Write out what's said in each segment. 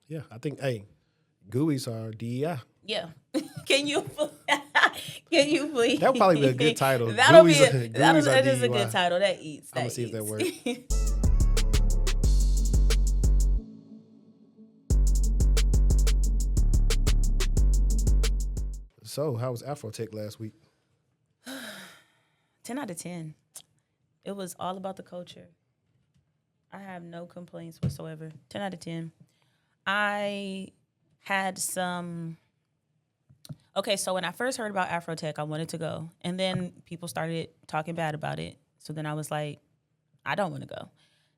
Yeah, I think, GUIs are DEI. Yeah. Can you can you please? That would probably be a good title. That'll be GUIs are that is a DEI. good title. That eats. I'm going to see if that works. So, how was AfroTech last week? 10 out of 10. It was all about the culture. I have no complaints whatsoever. 10 out of 10. I had some... Okay, so when I first heard about AfroTech, I wanted to go. And then people started talking bad about it. So then I was like, I don't want to go.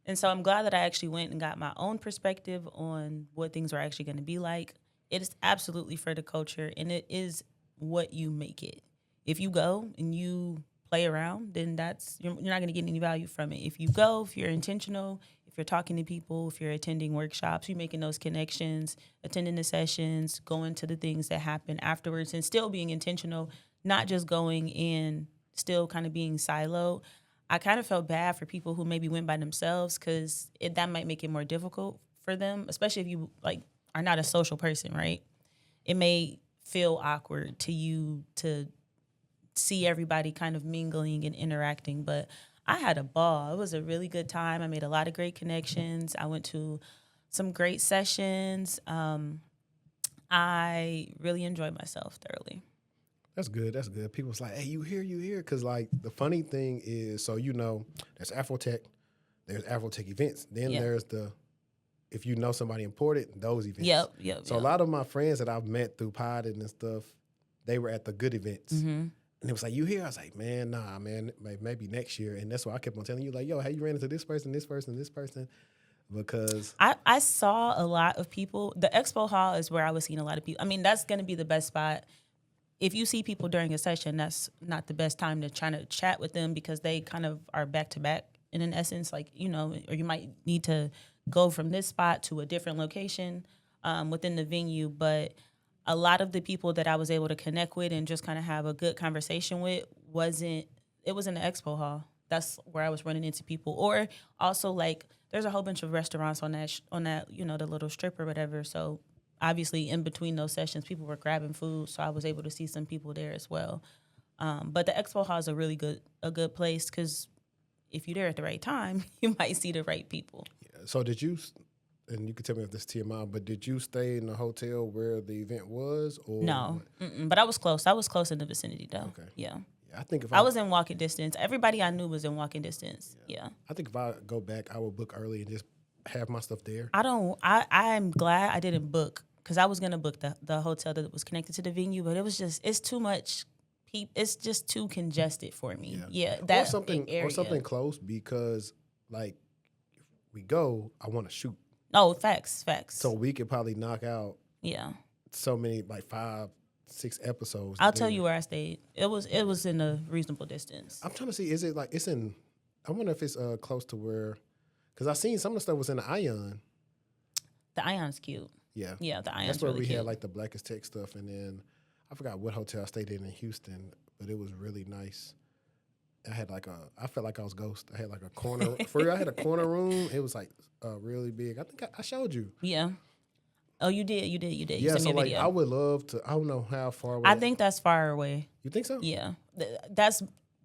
And so I'm glad that I actually went and got my own perspective on what things are actually going to be like. It is absolutely for the culture, and it is what you make it. If you go and you play around, then you're not going to get any value from it. If you go, if you're intentional, if you're talking to people, if you're attending workshops, you're making those connections, attending the sessions, going to the things that happen afterwards, and still being intentional, not just going in, still kind of being siloed. I kind of felt bad for people who maybe went by themselves because that might make it more difficult for them, especially if you are not a social person, right? It may feel awkward to you to see everybody kind of mingling and interacting, but I had a ball. It was a really good time. I made a lot of great connections. I went to some great sessions. I really enjoyed myself thoroughly. That's good. That's good. People's like, hey, you here? Because, the funny thing is, so there's AfroTech, there's AfroTech events. Then there's if you know somebody important, those events. Yep. So a lot of my friends that I've met through Pod and stuff, they were at the good events. Mm-hmm. And it was like, you here? I was like, man, nah, man, maybe next year. And that's why I kept on telling you, yo, how you ran into this person, because I saw a lot of people. The expo hall is where I was seeing a lot of people. I mean, that's going to be the best spot. If you see people during a session, that's not the best time to try to chat with them because they kind of are back to back in an essence, or you might need to go from this spot to a different location within the venue. But a lot of the people that I was able to connect with and just kind of have a good conversation with was in the expo hall. That's where I was running into people. Or also there's a whole bunch of restaurants on that, the little strip or whatever. So obviously in between those sessions, people were grabbing food. So I was able to see some people there as well. But the expo hall is a really good place because if you're there at the right time, you might see the right people. Yeah. So did you, and you can tell me if this is TMI, but did you stay in the hotel where the event was? Or no, but I was close. I was close in the vicinity though. Okay. Yeah. I think if I was in walking distance. Everybody I knew was in walking distance. Yeah. I think if I go back, I will book early and just have my stuff there. I'm glad I didn't book because I was going to book the hotel that was connected to the venue, but it's too much. It's just too congested for me. Yeah. Or something close because if we go, I want to shoot. Oh, facts. So we could probably knock out so many 5-6 episodes. I'll tell you where I stayed. It was in a reasonable distance. I'm trying to see, is it it's in, I wonder if it's close to where, because I seen some of the stuff was in the Ion. The Ion's cute. Yeah. Yeah, the Ion's That's where really we cute. had the Blackest Tech stuff, and then I forgot what hotel I stayed in Houston, but it was really nice. I had I felt like I was Ghost. I had a corner, for real, I had a corner room. It was really big. I think I showed you. Yeah. Oh, you did. You Yeah, sent so me a video. I would love to, I don't know how far away. I think that's far away. You think so? Yeah. That's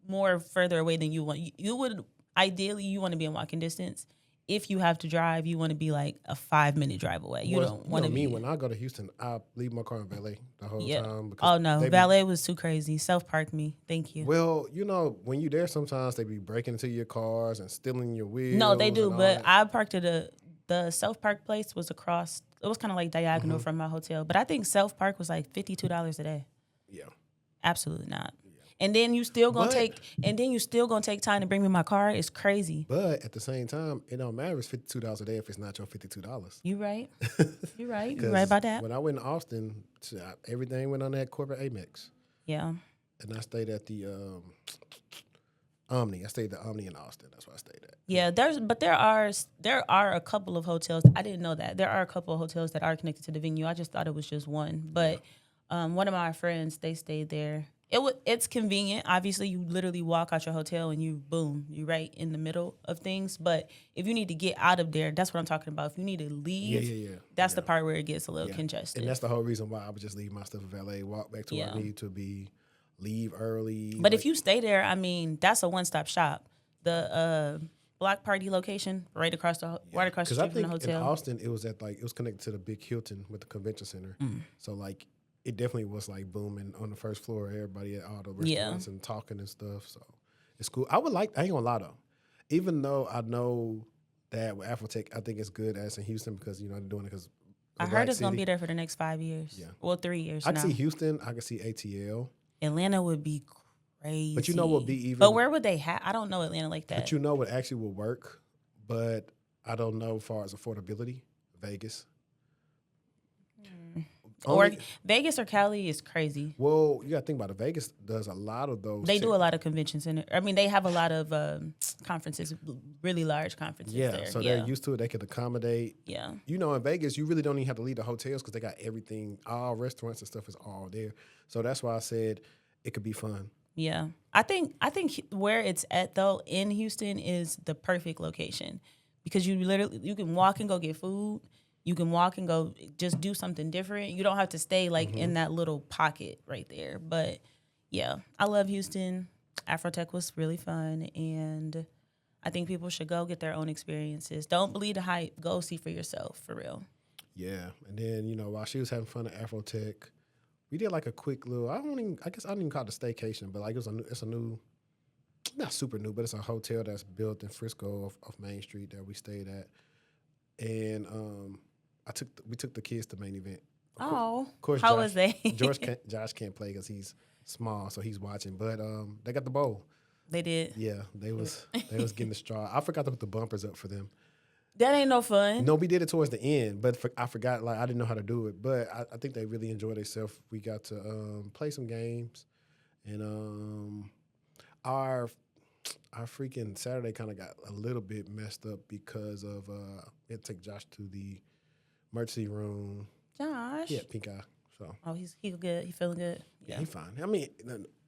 more further away than you want. You would, ideally, you want to be in walking distance. If you have to drive, you want to be a 5-minute drive away. You don't want to be. When I go to Houston, I leave my car in valet the whole time. Oh, no. Valet was too crazy. Self-park me. Thank you. Well, when you're there, sometimes they be breaking into your cars and stealing your wheels. No, they do. But I parked at the self-park place was across. It was kind of diagonal from my hotel. But I think self-park was $52 a day. Yeah. Absolutely not. And then you still gonna take time to bring me my car. It's crazy. But at the same time, it don't matter if it's $52 a day if it's not your $52. You right. You're right. You're right about that. When I went to Austin, everything went on that corporate Amex. Yeah. And I stayed at the Omni. I stayed at the Omni in Austin. That's where I stayed at. Yeah, there are a couple of hotels. I didn't know that. There are a couple of hotels that are connected to the venue. I just thought it was just one. But one of my friends, they stayed there. It's convenient. Obviously, you literally walk out your hotel and you right in the middle of things. But if you need to get out of there, that's what I'm talking about. If you need to leave, that's the part where it gets a little congested. And that's the whole reason why I would just leave my stuff in valet, walk back to where I need to be, leave early. But if you stay there, I mean, that's a one-stop shop. The block party location right across the street from the hotel. In Austin, it was connected to the big Hilton with the convention center. So like, it definitely was like booming on the first floor. Everybody at all the restaurants and talking and stuff. So it's cool. I ain't gonna lie though. Even though I know that with AfroTech, I think it's good as in Houston because, they're doing it because I heard it's gonna be there for the next 5 years. Yeah. Well, 3 years. I can see Houston. I can see ATL. Atlanta would be crazy. But what would be even? But where would they have? I don't know Atlanta like that. But what actually will work. But I don't know as far as affordability. Vegas. Or Vegas or Cali is crazy. Well, you got to think about it. Vegas does a lot of those. They do a lot of convention center. I mean, they have a lot of conferences, really large conferences there. So they're used to it. They can accommodate. Yeah. In Vegas, you really don't even have to leave the hotels because they got everything. All restaurants and stuff is all there. So that's why I said it could be fun. Yeah. I think where it's at, though, in Houston is the perfect location because you can walk and go get food. You can walk and go just do something different. You don't have to stay in that little pocket right there. But yeah, I love Houston. AfroTech was really fun. And I think people should go get their own experiences. Don't believe the hype. Go see for yourself, for real. Yeah. And then, while she was having fun at AfroTech, we did like a quick little, I guess I didn't even call it a staycation, but like it's a new, not super new, but it's a hotel that's built in Frisco off Main Street that we stayed at. And, we took the kids to main event. Of course, how was they? Josh can't play because he's small, so he's watching. But they got the bowl. They did. Yeah, they was getting the straw. I forgot to put the bumpers up for them. That ain't no fun. No, we did it towards the end, but I forgot. Like I didn't know how to do it. But I think they really enjoyed themselves. We got to play some games, and our freaking Saturday kind of got a little bit messed up because of we had to take Josh to the emergency room. Josh? Yeah, pink eye. So. Oh, he's good. He feeling good? Yeah, he's fine. I mean,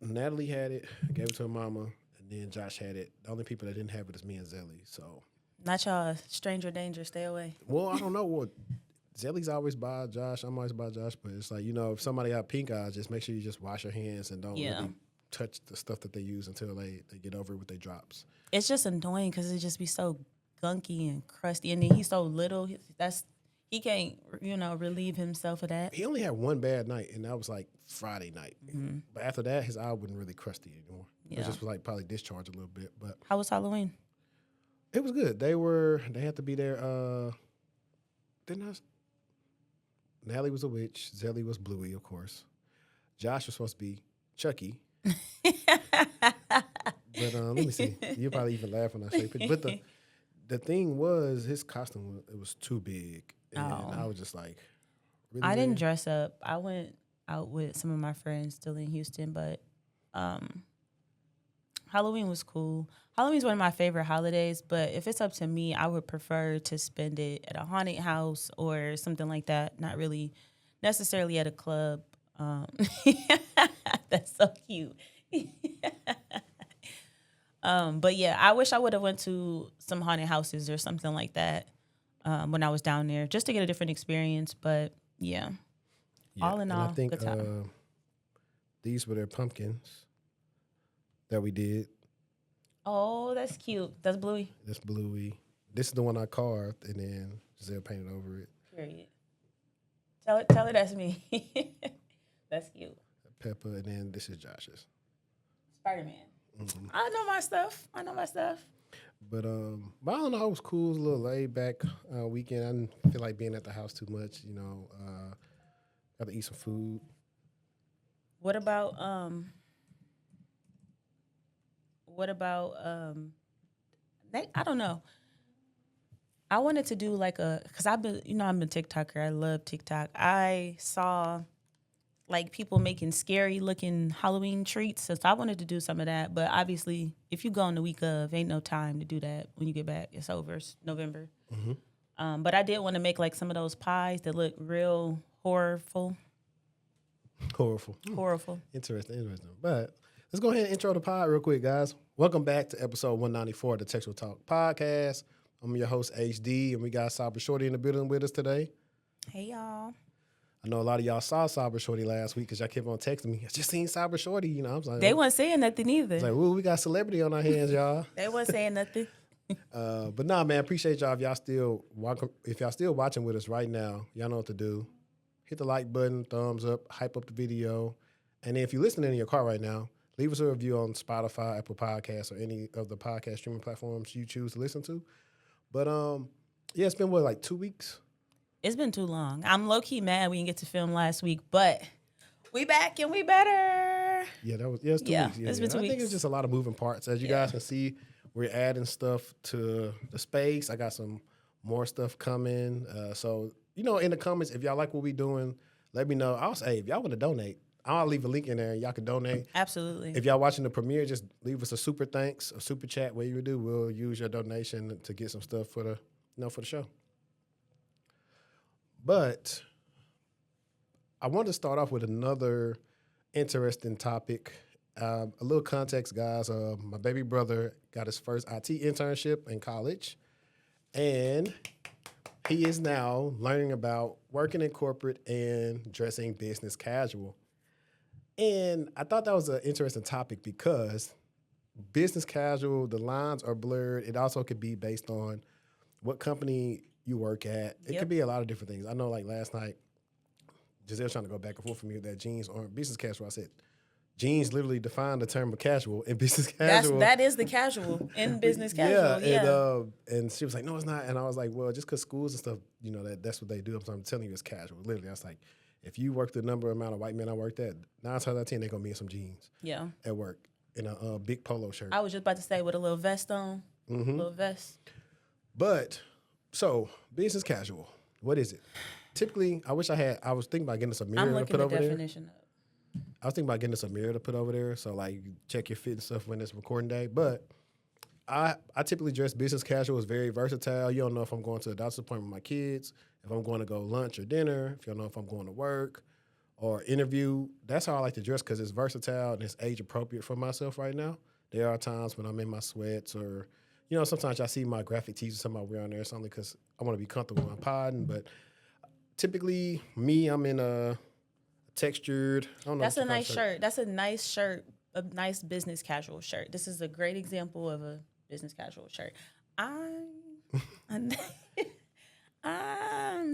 Natalie had it, gave it to her mama, and then Josh had it. The only people that didn't have it is me and Zelly. So. Not y'all. Stranger danger. Stay away. Well, I don't know. Well, Zelly's always by Josh. I'm always by Josh. But it's like, if somebody got pink eye, just make sure you just wash your hands and don't really touch the stuff that they use until they get over it with their drops. It's just annoying because it just be so gunky and crusty. And then he's so little. He can't, relieve himself of that. He only had one bad night, and that was like Friday night. Mm-hmm. But after that, his eye wasn't really crusty anymore. Yeah. It just was like probably discharged a little bit. But how was Halloween? It was good. They had to be there. Natalie was a witch. Zelly was Bluey, of course. Josh was supposed to be Chucky. But let me see. You'll probably even laugh when I say it. But the thing was, his costume was too big. And I was just like, really? I didn't dress up. I went out with some of my friends still in Houston, but Halloween was cool. Halloween's one of my favorite holidays, but if it's up to me, I would prefer to spend it at a haunted house or something like that, not really necessarily at a club. That's so cute. But yeah, I wish I would have went to some haunted houses or something like that when I was down there, just to get a different experience. But yeah. All in all, I think good time. These were their pumpkins that we did. Oh, that's cute. That's Bluey. That's Bluey. This is the one I carved, and then Giselle painted over it. Period. Tell her that's me. That's cute. Peppa, and then this is Josh's. Spider-Man. Mm-hmm. I know my stuff. But I don't know. It was cool. It was a little laid back weekend. I didn't feel like being at the house too much. Got to eat some food. What about I don't know. I wanted to do because I'm a TikToker. I love TikTok. I saw people making scary looking Halloween treats. So I wanted to do some of that. But obviously, if you go on the week of, ain't no time to do that when you get back. It's over. It's November. Mm-hmm. But I did want to make some of those pies that look real horrorful. Horrible. Horrible. Interesting. But let's go ahead and intro the pod real quick, guys. Welcome back to episode 194 of the TechTual Talk podcast. I'm your host, HD, and we got Cybershortieee in the building with us today. Hey, y'all. I know a lot of y'all saw Cybershortieee last week because y'all kept on texting me. I just seen Cybershortieee, you know. I was like, They weren't saying nothing either. I was like, ooh, we got celebrity on our hands, y'all. They weren't saying nothing. But nah, man, appreciate y'all. If y'all still watching with us right now, y'all know what to do. Hit the like button, thumbs up, hype up the video. And then if you're listening in your car right now, leave us a review on Spotify, Apple Podcasts, or any of the podcast streaming platforms you choose to listen to. But yeah, it's been like 2 weeks? It's been too long. I'm low-key mad we didn't get to film last week, but we back and we better. Yeah, it's 2 weeks. It's been 2 weeks. I think it's just a lot of moving parts. As you guys can see, we're adding stuff to the space. I got some more stuff coming. So, you know, in the comments, if y'all like what we doing, let me know. I'll say, if y'all want to donate, I'll leave a link in there and y'all can donate. Absolutely. If y'all watching the premiere, just leave us a super thanks, a super chat, whatever you do. We'll use your donation to get some stuff for the show. But I want to start off with another interesting topic. A little context, guys. My baby brother got his first IT internship in college, and he is now learning about working in corporate and dressing business casual. And I thought that was an interesting topic because business casual, the lines are blurred. It also could be based on what company you work at. It could be a lot of different things. I know, like last night, Giselle's trying to go back and forth with me with that jeans or business casual. I said, jeans literally define the term of casual in business casual. That is the casual in business casual. Yeah. And she was like, no, it's not. And I was like, well, just because schools and stuff, you know, that's what they do. I'm telling you, it's casual. Literally, I was like, if you work the amount of white men I worked at, 9 times out of 10, they're going to be in some jeans at work in a big polo shirt. I was just about to say with a little vest on, a little vest. But, so, business casual, what is it? Typically, I was thinking about getting us a mirror to put over there. I'm looking the definition up. I was thinking about getting us a mirror to put over there, so like you check your fit and stuff when it's recording day. But I typically dress business casual. It's very versatile. You don't know if I'm going to a doctor's appointment with my kids, if I'm going to go lunch or dinner, if you don't know if I'm going to work or interview. That's how I like to dress because it's versatile and it's age appropriate for myself right now. There are times when I'm in my sweats or, you know, sometimes I see my graphic tees or something I wear on there. It's only because I want to be comfortable when I'm podding. But typically, I'm in a textured. I don't know. That's a nice shirt. That's a nice shirt, a nice business casual shirt. This is a great example of a business casual shirt. I'm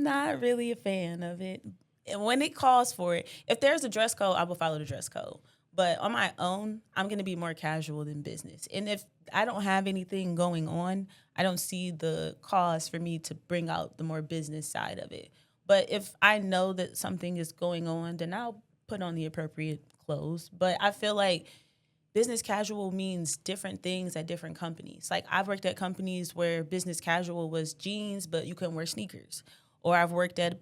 not really a fan of it. And when it calls for it, if there's a dress code, I will follow the dress code. But on my own, I'm going to be more casual than business. And if I don't have anything going on, I don't see the cause for me to bring out the more business side of it. But if I know that something is going on, then I'll put on the appropriate clothes. But I feel like business casual means different things at different companies. Like I've worked at companies where business casual was jeans, but you couldn't wear sneakers. Or I've worked at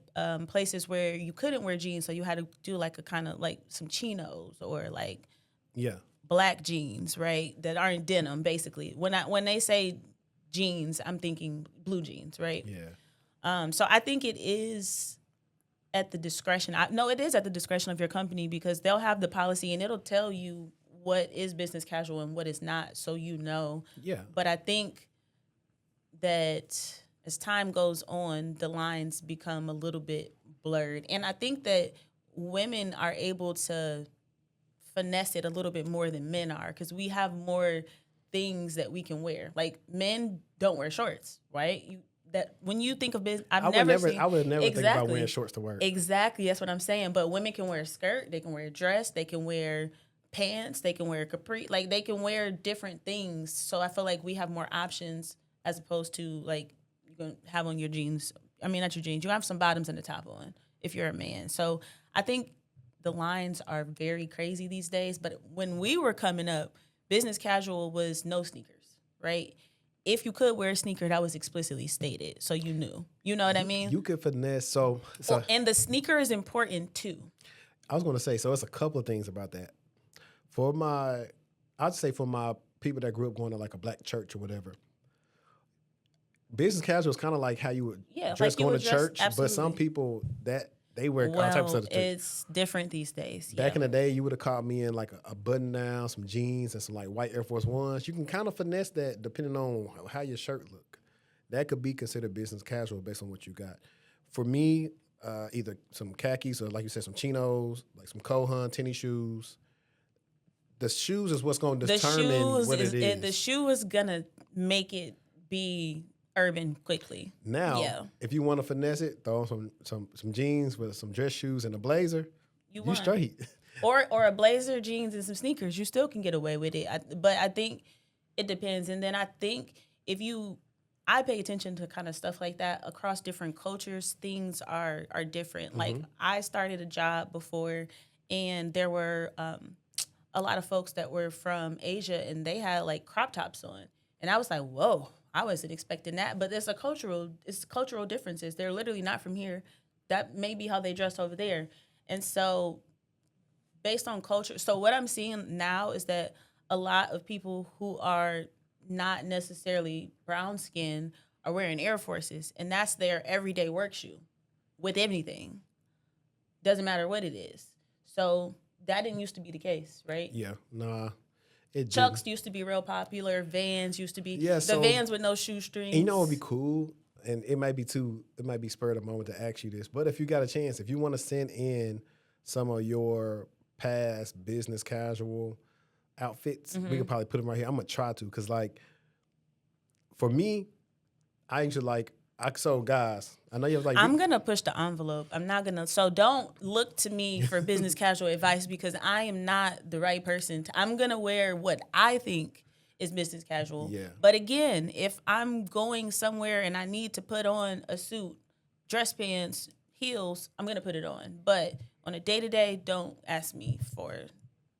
places where you couldn't wear jeans, so you had to do like a kind of like some chinos or like black jeans, right? That aren't denim, basically. When they say jeans, I'm thinking blue jeans, right? Yeah. So I think it is at the discretion. It is at the discretion of your company because they'll have the policy and it'll tell you what is business casual and what is not, so you know. Yeah. But I think that as time goes on, the lines become a little bit blurred. And I think that women are able to finesse it a little bit more than men are because we have more things that we can wear. Like men don't wear shorts, right? That when you think of business, I would never think about wearing shorts to work. Exactly, that's what I'm saying. But women can wear a skirt, they can wear a dress, they can wear pants, they can wear capri, like they can wear different things. So I feel like we have more options as opposed to like you can have on your jeans. I mean, not your jeans. You have some bottoms and a top on if you're a man. So I think the lines are very crazy these days. But when we were coming up, business casual was no sneakers, right? If you could wear a sneaker, that was explicitly stated, so you knew. You know what I mean? You could finesse. So and the sneaker is important too. I was going to say, so it's a couple of things about that. I'd say for my people that grew up going to like a black church or whatever, business casual is kind of like how you would dress like going to church. Absolutely. But some people that They wear all types of stuff. It's different these days. Back in the day, you would have caught me in like a button down, some jeans, and some like white Air Force Ones. You can kind of finesse that depending on how your shirt look. That could be considered business casual based on what you got. For me, either some khakis or like you said, some chinos, like some Kohan tennis shoes. The shoes is what's going to determine what it is. The shoe is going to make it be urban quickly. Now, if you want to finesse it, throw on some jeans with some dress shoes and a blazer. You straight. Or a blazer, jeans, and some sneakers. You still can get away with it. But I think it depends. And then I think I pay attention to kind of stuff like that across different cultures. Things are different. Like I started a job before, and there were a lot of folks that were from Asia, and they had like crop tops on, and I was like, whoa, I wasn't expecting that. But it's cultural differences. They're literally not from here. That may be how they dress over there, and so based on culture. So what I'm seeing now is that a lot of people who are not necessarily brown skin are wearing Air Forces, and that's their everyday work shoe with anything. Doesn't matter what it is. So that didn't used to be the case, right? Yeah, nah. Chucks used to be real popular. Vans used to be Vans with no shoestrings. You know what would be cool? And it might be spur of the moment to ask you this, but if you got a chance, if you want to send in some of your past business casual outfits, we could probably put them right here. I'm gonna try to, because like for me, I usually guys, I know you're like, I'm gonna push the envelope. I'm not gonna. So don't look to me for business casual advice, because I am not the right person. I'm gonna wear what I think is business casual. Yeah. But again, if I'm going somewhere and I need to put on a suit, dress pants, heels, I'm gonna put it on. But on a day-to-day, don't ask me for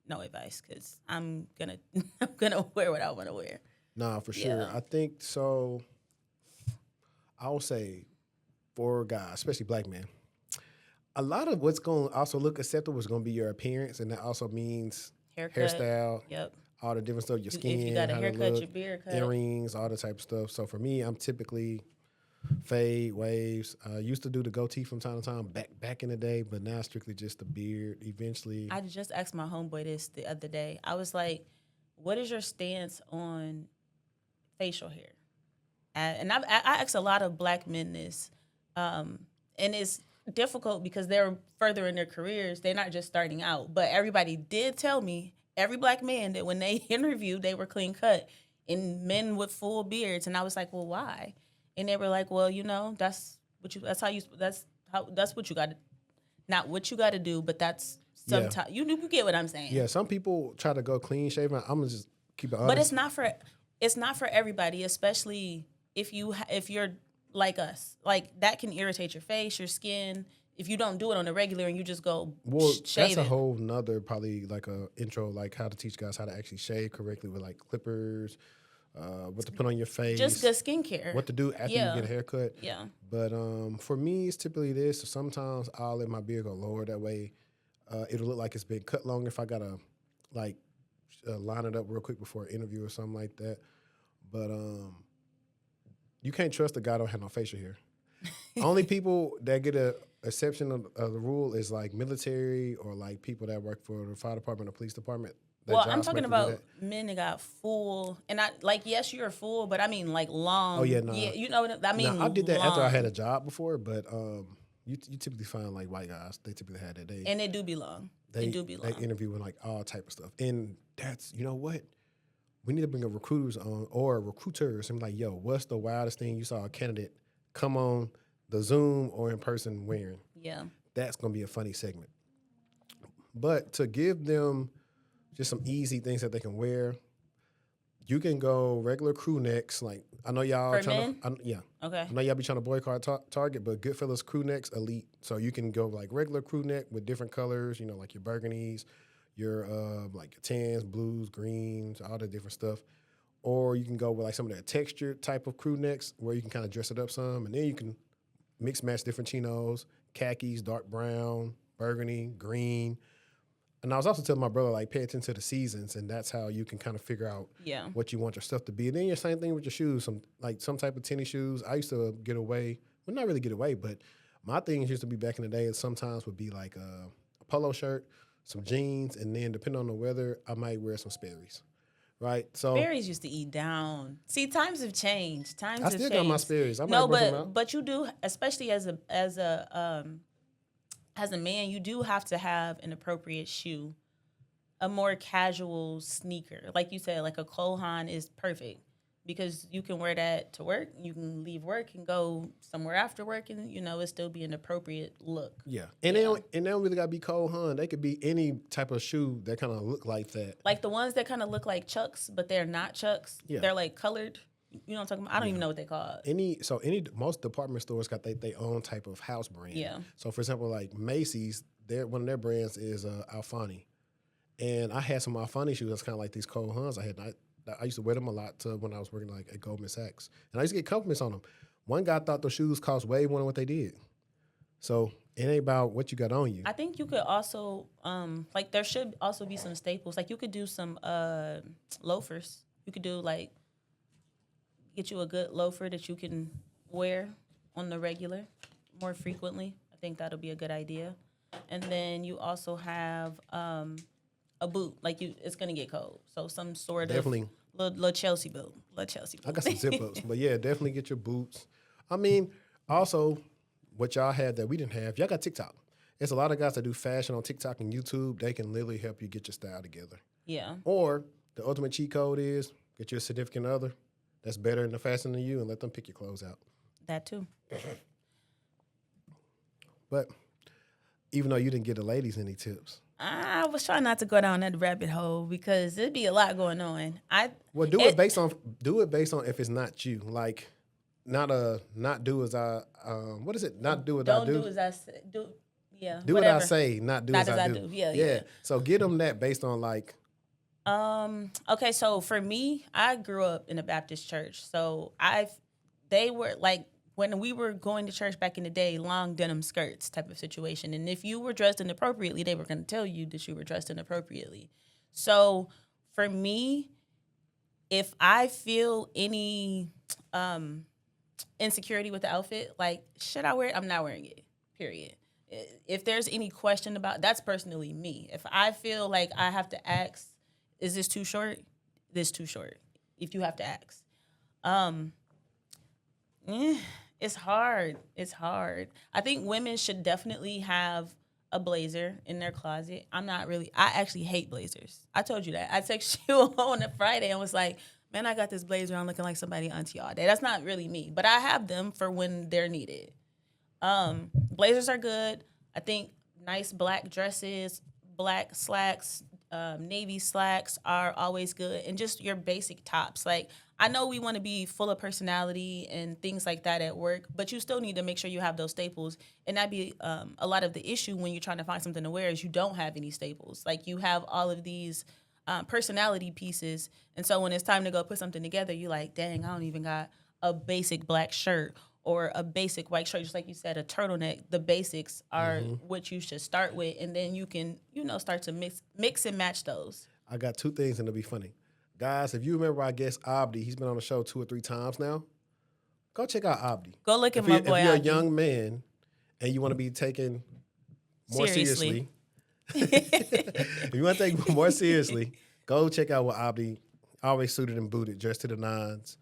no advice, because I'm gonna wear what I want to wear. Nah, for sure. Yeah. I think so. I would say for guys, especially black men, a lot of what's going to also look acceptable is going to be your appearance, and that also means hairstyle, all the different stuff, your skin, if you got a haircut, your beard cut, earrings, all the type of stuff. So for me, I'm typically fade, waves. I used to do the goatee from time to time back in the day, but now strictly just the beard. Eventually, I just asked my homeboy this the other day. I was like, "What is your stance on facial hair?" And I asked a lot of black men this, and it's difficult because they're further in their careers. They're not just starting out. But everybody did tell me, every black man, that when they interviewed, they were clean cut, and men with full beards. And I was like, "Well, why?" And they were like, "Well, that's what you got to, not what you got to do, but that's sometimes you get what I'm saying." Yeah, some people try to go clean shaven. I'm gonna just keep it honest. But it's not for everybody, especially if you're like us. Like, that can irritate your face, your skin, if you don't do it on a regular and you just go shave. That's a whole nother probably like a intro, like how to teach guys how to actually shave correctly with like clippers. What to put on your face. Just good skincare. What to do after you get a haircut. Yeah. But for me, it's typically this. So sometimes I'll let my beard go lower. That way it'll look like it's been cut longer if I got to like line it up real quick before an interview or something like that. But you can't trust a guy don't have no facial hair. Only people that get a exception of the rule is like military or like people that work for the fire department or police department. Well, I'm talking about men that got full, and yes, you're full, but I mean like long. Oh yeah, no. Yeah, you know what I mean. I did that after I had a job before, but you typically find like white guys. They typically had that. And they do be long. They do be long. They interview with like all type of stuff, and that's what we need to bring a recruiters on or recruiters and be like, yo, what's the wildest thing you saw a candidate come on the Zoom or in person wearing? Yeah, that's gonna be a funny segment. But to give them just some easy things that they can wear. You can go regular crew necks. Like, I know y'all for men? Okay. I know y'all be trying to boycott Target, but Goodfellas crew necks, elite. So you can go like regular crew neck with different colors, like your burgundies, your like your tans, blues, greens, all the different stuff. Or you can go with like some of that textured type of crew necks where you can kind of dress it up some, and then you can mix match different chinos, khakis, dark brown, burgundy, green. And I was also telling my brother, like, pay attention to the seasons, and that's how you can kind of figure out what you want your stuff to be. And then your same thing with your shoes, some type of tennis shoes. I used to get away, well, not really get away, but My things used to be back in the day, sometimes would be like a polo shirt, some jeans, and then depending on the weather, I might wear some Sperry's. Right? So Sperry's used to eat down. See, times have changed. Times I have still changed. got my Sperry's. I might No, brush them out. but you do, especially as a man, you do have to have an appropriate shoe, a more casual sneaker. Like you said, like a Kohan is perfect because you can wear that to work. You can leave work and go somewhere after work, and it still be an appropriate look. Yeah, and they don't really gotta be Cole Haan. They could be any type of shoe that kind of look like that. Like the ones that kind of look like Chucks, but they're not Chucks. Yeah. They're like colored. You know what I'm talking about? I don't even know what they call it. Most department stores got their own type of house brand. Yeah. So for example, like Macy's, one of their brands is Alfani, and I had some Alfani shoes that's kind of like these Cole Haans. I used to wear them a lot when I was working like at Goldman Sachs, and I used to get compliments on them. One guy thought the shoes cost way more than what they did. So it ain't about what you got on you. I think you could also like there should also be some staples. Like you could do some loafers. You could do like get you a good loafer that you can wear on the regular more frequently. I think that'll be a good idea. And then you also have a boot. Like it's gonna get cold, so some sort Definitely. of little Chelsea boot. I got some zip ups, but yeah, definitely get your boots. I mean, also, what y'all had that we didn't have, y'all got TikTok. There's a lot of guys that do fashion on TikTok and YouTube. They can literally help you get your style together. Yeah. Or the ultimate cheat code is get you a significant other that's better in the fashion than you and let them pick your clothes out. That too. But even though you didn't get the ladies any tips. I was trying not to go down that rabbit hole because there'd be a lot going on. Do it based on if it's not you. Like not do as I what is it? Not do as I do. Don't do as I say. Do whatever. What I say, not do as I do. Yeah. So get them that based on like. Okay, so for me, I grew up in a Baptist church. So they were like when we were going to church back in the day, long denim skirts type of situation. And if you were dressed inappropriately, they were going to tell you that you were dressed inappropriately. So for me, if I feel any insecurity with the outfit, like, should I wear it? I'm not wearing it, period. If there's any question about, that's personally me. If I feel like I have to ask, is this too short? This too short. If you have to ask. It's hard. It's hard. I think women should definitely have a blazer in their closet. I actually hate blazers. I told you that. I texted you on a Friday and was like, man, I got this blazer. I'm looking like somebody auntie all day. That's not really me, but I have them for when they're needed. Blazers are good. I think nice black dresses, black slacks, navy slacks are always good. And just your basic tops. Like, I know we want to be full of personality and things like that at work, but you still need to make sure you have those staples. And that'd be a lot of the issue when you're trying to find something to wear is you don't have any staples. Like, you have all of these personality pieces. And so when it's time to go put something together, you're like, dang, I don't even got a basic black shirt or a basic white shirt. Just like you said, a turtleneck. The basics are what you should start with. And then you can, start to mix and match those. I got two things and it'll be funny. Guys, if you remember our guest Abdi, he's been on the show 2 or 3 times now. Go check out Abdi. Go look at my boy If you're Abdi. a young man and you want to be taken more seriously. If you want to take more seriously, go check out what Abdi, always suited and booted, dressed to the nines.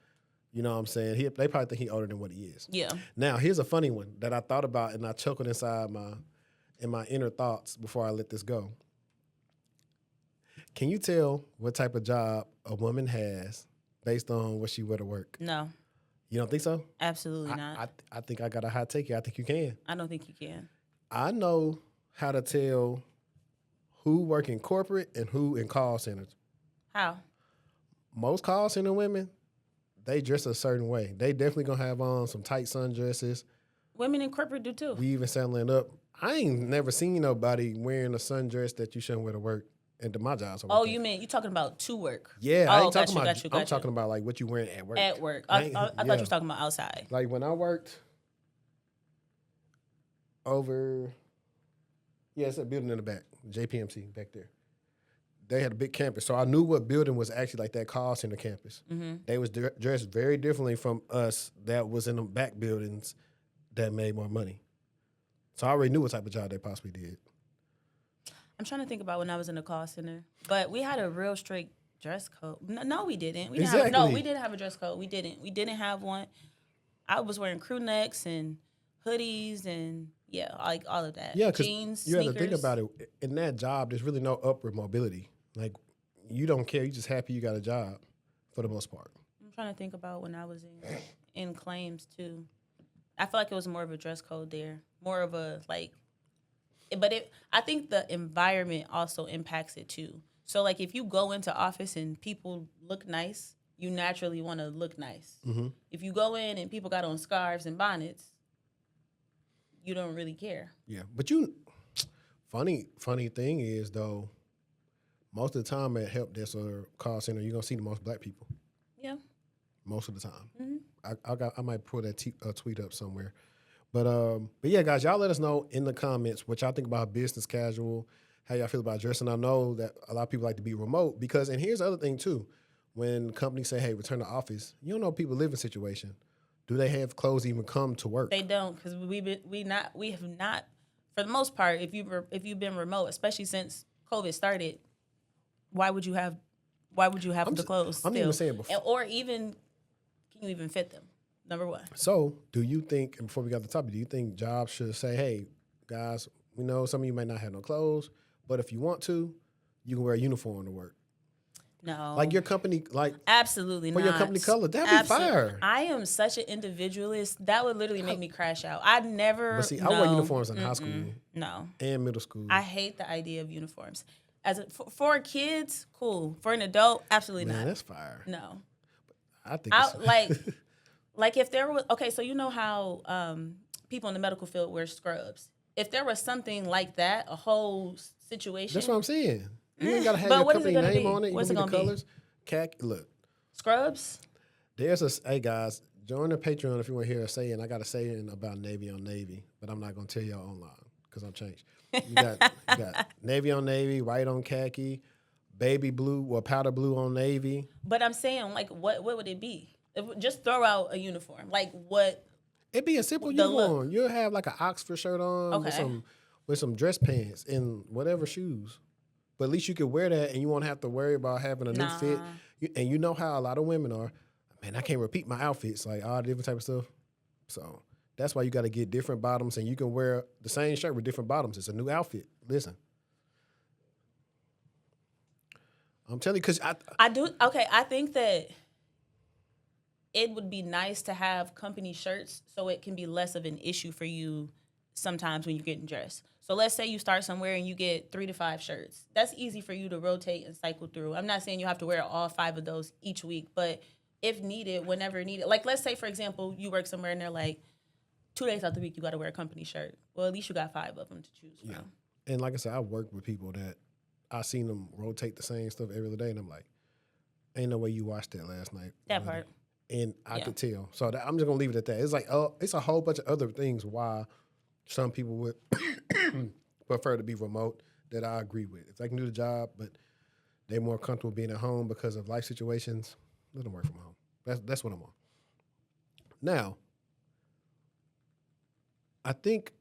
You know what I'm saying? They probably think he's older than what he is. Yeah. Now, here's a funny one that I thought about and I chuckled inside my inner thoughts before I let this go. Can you tell what type of job a woman has based on what she wear to work? No. You don't think so? Absolutely not. I think I got a hot take here. I think you can. I don't think you can. I know how to tell who work in corporate and who in call centers. How? Most call center women, they dress a certain way. They definitely gonna have on some tight sundresses. Women in corporate do too. We even saddling up. I ain't never seen nobody wearing a sundress that you shouldn't wear to work. And to my job. Oh, you mean you talking about to work? Yeah, I ain't talking about. Got you. I'm talking about like what you wearing at work. At work, I thought you were talking about outside. Like when I worked over, it's a building in the back, JPMC back there. They had a big campus, so I knew what building was actually like that call center campus. Mm-hmm. They was dressed very differently from us that was in the back buildings that made more money. So I already knew what type of job they possibly did. I'm trying to think about when I was in the call center, but we had a real strict dress code. No, we didn't. We didn't Exactly. we didn't have a dress code. We didn't have one. I was wearing crew necks and hoodies and like all of that. Yeah, because jeans, you have sneakers. to think about it. In that job, there's really no upward mobility. Like, you don't care. You're just happy you got a job for the most part. I'm trying to think about when I was in claims too. I feel like it was more of a dress code there, more of a like. But I think the environment also impacts it too. So like if you go into office and people look nice, you naturally want to look nice. Mm-hmm. If you go in and people got on scarves and bonnets, you don't really care. Yeah, but funny thing is though, most of the time at help desk or call center, you're gonna see the most black people. Yeah. Most of the time. Mm-hmm. I might pull that tweet up somewhere. But yeah, guys, y'all let us know in the comments what y'all think about business casual, how y'all feel about dressing. I know that a lot of people like to be remote because, and here's the other thing too, when companies say, hey, return to office, you don't know people living situation. Do they have clothes to even come to work? They don't, because we have not, for the most part, if you've been remote, especially since COVID started, why would you have the clothes? I'm even saying before, or even can you even fit them? Number one. So, do you think, and before we got to the topic, do you think jobs should say, hey, guys, we know some of you might not have no clothes, but if you want to, you can wear a uniform to work? No. Like your company, like absolutely for not. your company color, that'd be fire. I am such an individualist. That would literally make me crash out. I'd never. But see, I wore uniforms in high school, and middle school. I hate the idea of uniforms. For kids, cool. For an adult, absolutely not. That's fire. No. I think like if there was so you know how people in the medical field wear scrubs. If there was something like that, a whole situation. That's what I'm saying. You ain't gotta have your company name on it. What's it gonna be the colors. Look. Scrubs. Hey guys, join the Patreon if you want to hear us saying. I got a saying about Navy on Navy, but I'm not gonna tell y'all online because I'm changed. You got Navy on Navy, white on khaki, baby blue or powder blue on Navy. But I'm saying, like, what would it be? Just throw out a uniform. Like what? It'd be a simple uniform. You'll have like an Oxford shirt on with some dress pants and whatever shoes. But at least you could wear that and you won't have to worry about having a new fit. And you know how a lot of women are. Man, I can't repeat my outfits, like all different type of stuff. So that's why you got to get different bottoms, and you can wear the same shirt with different bottoms. It's a new outfit. Listen. I'm telling you, because I do. Okay, I think that it would be nice to have company shirts so it can be less of an issue for you sometimes when you're getting dressed. So let's say you start somewhere and you get 3 to 5 shirts. That's easy for you to rotate and cycle through. I'm not saying you have to wear all 5 of those each week, but if needed, whenever needed. Like let's say, for example, you work somewhere and they're like, 2 days out the week you got to wear a company shirt. Well, at least you got 5 of them to choose from. Yeah. And like I said, I work with people that I seen them rotate the same stuff every day, and I'm like, ain't no way you watched that last night. That part. And I could tell. So I'm just going to leave it at that. It's like, it's a whole bunch of other things why some people would prefer to be remote that I agree with. If they can do the job, but they're more comfortable being at home because of life situations, let them work from home. That's what I'm on. Now, I think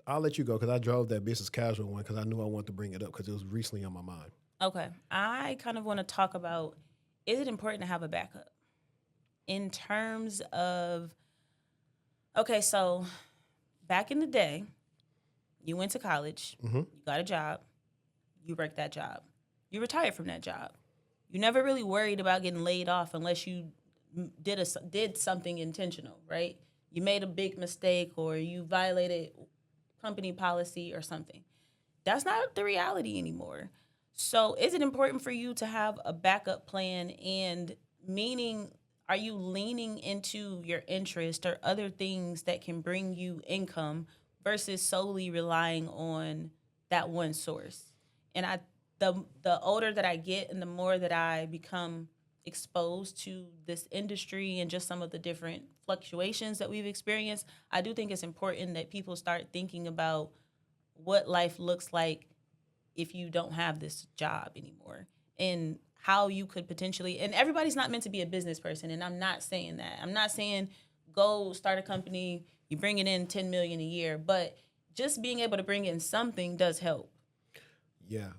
I'll let you go because I drove that business casual one because I knew I wanted to bring it up because it was recently on my mind. Okay. I kind of want to talk about, is it important to have a backup? In terms of, so back in the day, you went to college, you got a job, you worked that job, you retired from that job. You never really worried about getting laid off unless you did something intentional, right? You made a big mistake or you violated company policy or something. That's not the reality anymore. So is it important for you to have a backup plan, and meaning, are you leaning into your interest or other things that can bring you income versus solely relying on that one source? And the older that I get and the more that I become exposed to this industry and just some of the different fluctuations that we've experienced, I do think it's important that people start thinking about what life looks like if you don't have this job anymore, and how you could potentially, and everybody's not meant to be a business person, and I'm not saying that. I'm not saying go start a company, you bring it in $10 million a year, but just being able to bring in something does help. Yeah.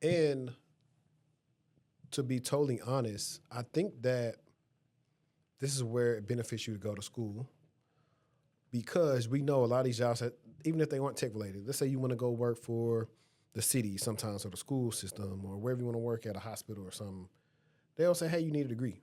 And to be totally honest, I think that this is where it benefits you to go to school, because we know a lot of these jobs, that, even if they weren't tech related, let's say you want to go work for the city sometimes, or the school system, or wherever you want to work, at a hospital or something, they'll say, hey, you need a degree.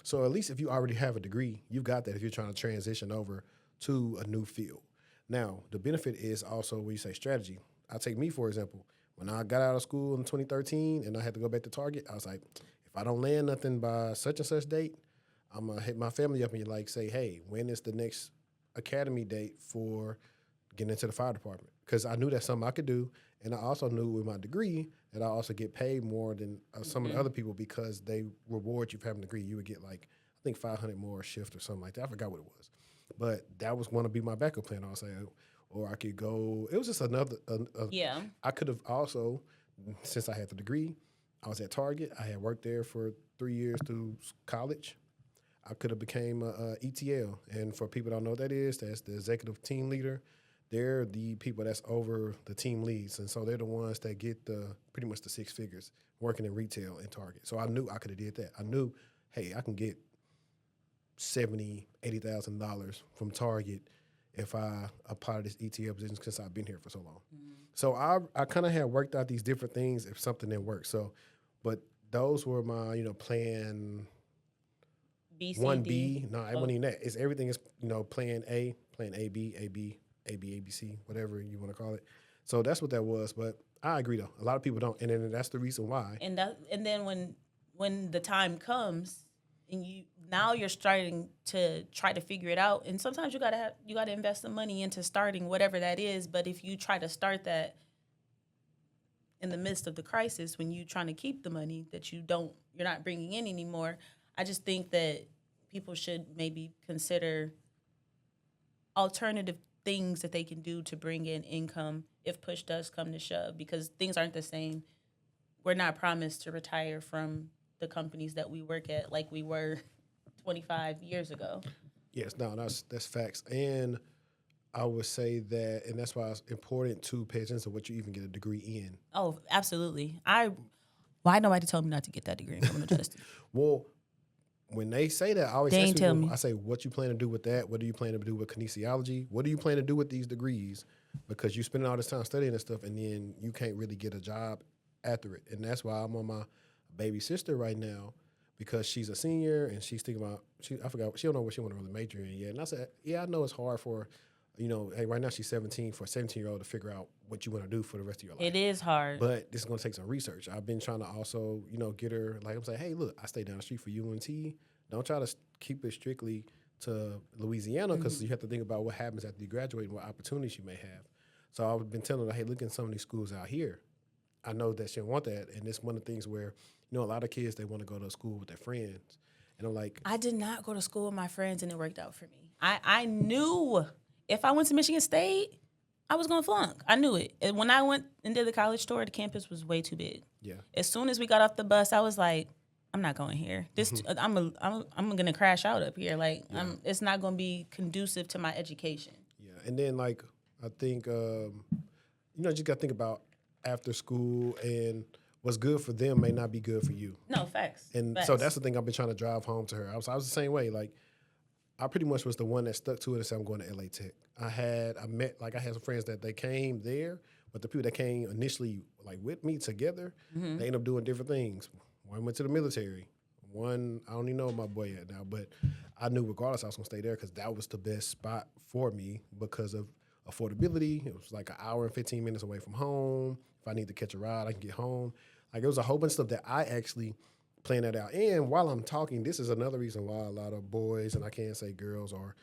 So at least if you already have a degree, you got that if you're trying to transition over to a new field. Now, the benefit is also when you say strategy. I'll take me, for example. When I got out of school in 2013 and I had to go back to Target, I was like, if I don't land nothing by such and such date, I'm going to hit my family up and like say, hey, when is the next academy date for getting into the fire department? Because I knew that's something I could do. And I also knew with my degree that I also get paid more than some of the other people, because they reward you for having a degree. You would get like, I think 500 more a shift or something like that. I forgot what it was. But that was going to be my backup plan. I was saying, or I could go, it was just another, I could have also, since I had the degree, I was at Target. I had worked there for 3 years through college. I could have became a ETL. And for people that don't know what that is, that's the executive team leader. They're the people that's over the team leads. And so they're the ones that get pretty much the six figures working in retail in Target. So I knew I could have did that. I knew, hey, I can get $70,000, $80,000 from Target if I apply to this ETL position, because I've been here for so long. So I kind of had worked out these different things if something didn't work. So, but those were my, plan B, C, 1B. D. No, it wasn't even that. It's everything is, plan A, plan A, B, A, B, A, B, A, B, C, whatever you want to call it. So that's what that was. But I agree, though. A lot of people don't. And then that's the reason why. And then when the time comes and you're starting to try to figure it out, and sometimes you gotta invest some money into starting whatever that is. But if you try to start that in the midst of the crisis, when you're trying to keep the money that you're not bringing in anymore, I just think that people should maybe consider alternative things that they can do to bring in income if push does come to shove, because things aren't the same. We're not promised to retire from the companies that we work at like we were 25 years ago. Yes, no, that's facts. And I would say that, and that's why it's important to pay attention to what you even get a degree in. Oh, absolutely. Why nobody told me not to get that degree in criminal justice? Well, when they say that, I always They ask ain't tell people, me. I say, what you plan to do with that? What do you plan to do with kinesiology? What do you plan to do with these degrees? Because you spending all this time studying this stuff, and then you can't really get a job after it. And that's why I'm on my baby sister right now, because she's a senior and she's thinking about, I forgot, she don't know what she want to really major in yet. And I said, yeah, I know it's hard for, hey, right now she's 17, for a 17-year-old to figure out what you want to do for the rest of your life. It is hard. But this is going to take some research. I've been trying to also, get her, like I'm saying, hey, look, I stay down the street for UNT. Don't try to keep it strictly to Louisiana, because you have to think about what happens after you graduate and what opportunities you may have. So I've been telling her, hey, look at some of these schools out here. I know that she don't want that. And it's one of the things where, a lot of kids, they want to go to school with their friends. And I'm like, I did not go to school with my friends, and it worked out for me. I knew if I went to Michigan State, I was going to flunk. I knew it. And when I went and did the college tour, the campus was way too big. Yeah. As soon as we got off the bus, I was like, I'm not going here. I'm going to crash out up here. Like, it's not going to be conducive to my education. Yeah. And then, I think, just got to think about after school, and what's good for them may not be good for you. No, facts. And facts. so that's the thing I've been trying to drive home to her. I was the same way. Like, I pretty much was the one that stuck to it and said, I'm going to LA Tech. I had some friends that they came there, but the people that came initially, with me together, they ended up doing different things. One went to the military. One, I don't even know where my boy at now, but I knew regardless I was going to stay there, because that was the best spot for me because of affordability. It was like an hour and 15 minutes away from home. If I need to catch a ride, I can get home. It was a whole bunch of stuff that I actually planned that out. And while I'm talking, this is another reason why a lot of boys, and I can't say girls, are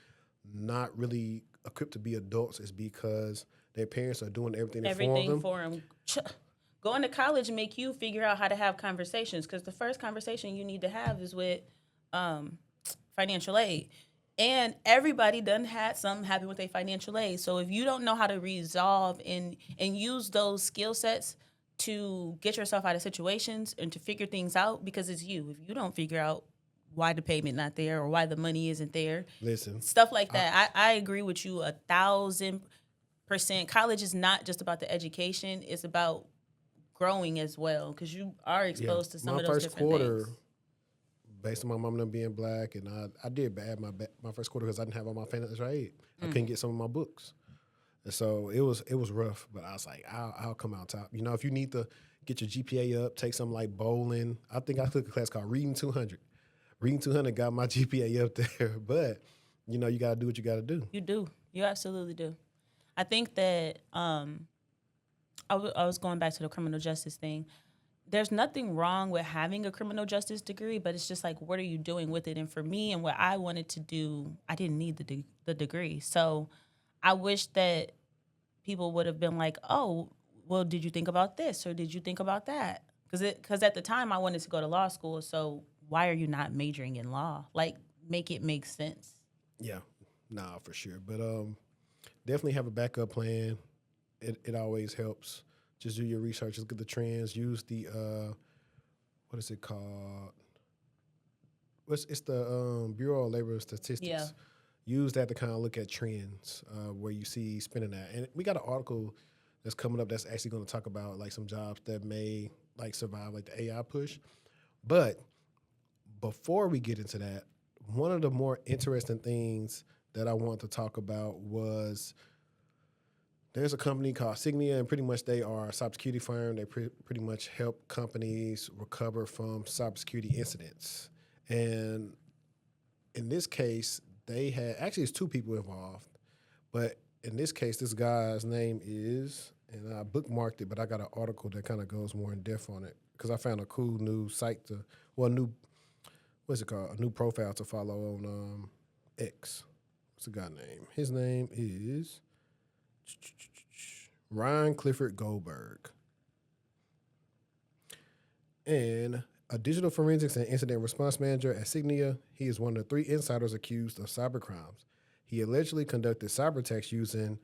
not really equipped to be adults, is because their parents are doing everything for them. Going to college make you figure out how to have conversations, because the first conversation you need to have is with financial aid. And everybody done had something happen with their financial aid. So if you don't know how to resolve and use those skill sets to get yourself out of situations and to figure things out, because it's you. If you don't figure out why the payment not there or why the money isn't there, Listen, stuff like that. I agree with you 1,000. College is not just about the education; it's about growing as well, because you are exposed to some my of those first different quarter, things. based on my mom and them being black, and I did bad my first quarter because I didn't have all my financial aid. I couldn't get some of my books, and so it was rough. But I was like, I'll come out top. You know, if you need to get your GPA up, take something like bowling. I think I took a class called Reading 200. Reading 200 got my GPA up there, but you know, you got to do what you got to do. You do. You absolutely do. I think that I was going back to the criminal justice thing. There's nothing wrong with having a criminal justice degree, but it's just like, what are you doing with it? And for me and what I wanted to do, I didn't need the degree. So I wish that people would have been like, oh, well, did you think about this or did you think about that? Because at the time I wanted to go to law school. So why are you not majoring in law? Like, make it make sense. Yeah, nah, for sure. But definitely have a backup plan. It always helps. Just do your research, look at the trends, use the what is it called? It's the Bureau of Labor Statistics. Yeah. Use that to kind of look at trends where you see spending that. And we got an article that's coming up that's actually going to talk about like some jobs that may like survive like the AI push. But before we get into that, one of the more interesting things that I want to talk about was there's a company called Sygnia, and pretty much they are a cybersecurity firm. They pretty much help companies recover from cybersecurity incidents. And in this case, they had, actually it's two people involved, but in this case, this guy's name is, and I bookmarked it, but I got an article that kind of goes more in depth on it because I found a cool new site to, well, what's it called? A new profile to follow on X. What's the guy name? His name is Ryan Clifford Goldberg. And a digital forensics and incident response manager at Sygnia, he is one of the 3 insiders accused of cyber crimes. He allegedly conducted cyber attacks using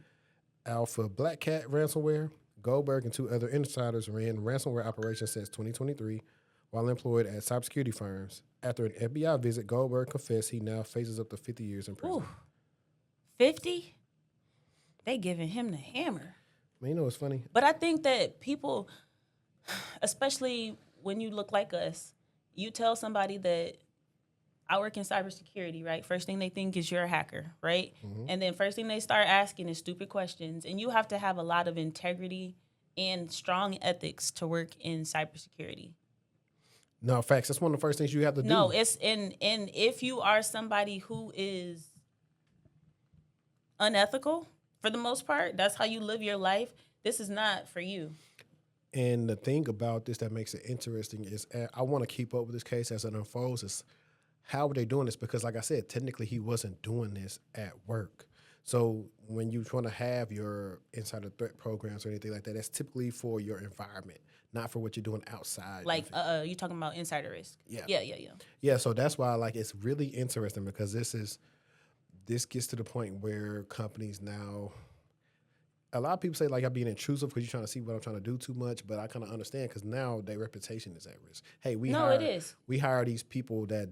Alpha Black Cat ransomware. Goldberg and 2 other insiders ran ransomware operations since 2023 while employed at cybersecurity firms. After an FBI visit, Goldberg confessed he now faces up to 50 years in prison. Ooh, 50? They giving him the hammer. Man, you know what's funny? But I think that people, especially when you look like us, you tell somebody that I work in cybersecurity, right? First thing they think is you're a hacker, right? Mm-hmm. And then first thing they start asking is stupid questions. And you have to have a lot of integrity and strong ethics to work in cybersecurity. No, facts. That's one of the first things you have to do. No, it's and if you are somebody who is unethical, for the most part, that's how you live your life, this is not for you. And the thing about this that makes it interesting is I want to keep up with this case as it unfolds. Is how are they doing this? Because like I said, technically he wasn't doing this at work. So when you want to have your insider threat programs or anything like that, that's typically for your environment, not for what you're doing outside. Like you talking about insider risk? Yeah. Yeah. So that's why like it's really interesting because this gets to the point where companies now. A lot of people say like I'm being intrusive because you're trying to see what I'm trying to do too much, but I kind of understand because now their reputation is at risk. Hey, we hire these people that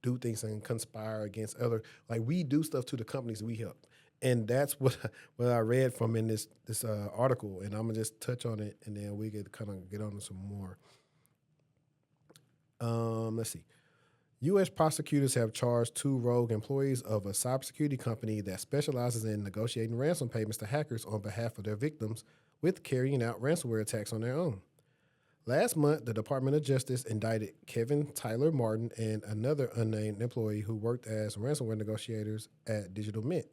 do things and conspire against other. Like we do stuff to the companies we help, and that's what I read from in this article. And I'm gonna just touch on it, and then we could kind of get on to some more. Let's see. U.S. prosecutors have charged 2 rogue employees of a cybersecurity company that specializes in negotiating ransom payments to hackers on behalf of their victims with carrying out ransomware attacks on their own. Last month, the Department of Justice indicted Kevin Tyler Martin and another unnamed employee who worked as ransomware negotiators at DigitalMint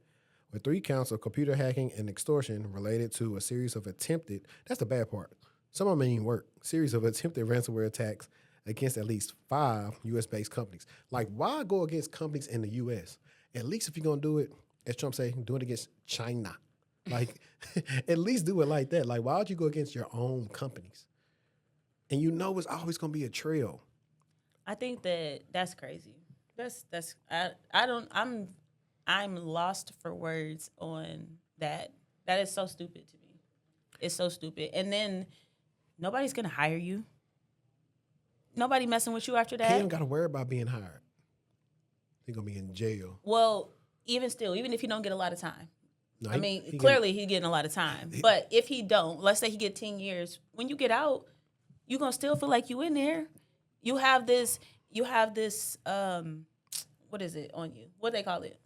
with 3 counts of computer hacking and extortion related to a series of attempted, that's the bad part, some of them ain't work, series of attempted ransomware attacks against at least 5 U.S.-based companies. Like, why go against companies in the U.S.? At least if you're going to do it, as Trump say, do it against China. Like, at least do it like that. Like, why would you go against your own companies? And you know it's always going to be a trail. I think that's crazy. I'm lost for words on that. That is so stupid to me. It's so stupid. And then nobody's going to hire you. Nobody messing with you after that. He don't got to worry about being hired. He's going to be in jail. Well, even still, even if you don't get a lot of time, No, I mean, clearly he's getting a lot of time. But if he don't, let's say he get 10 years, when you get out, you're going to still feel like you in there. You have this, what is it on you? What do they call it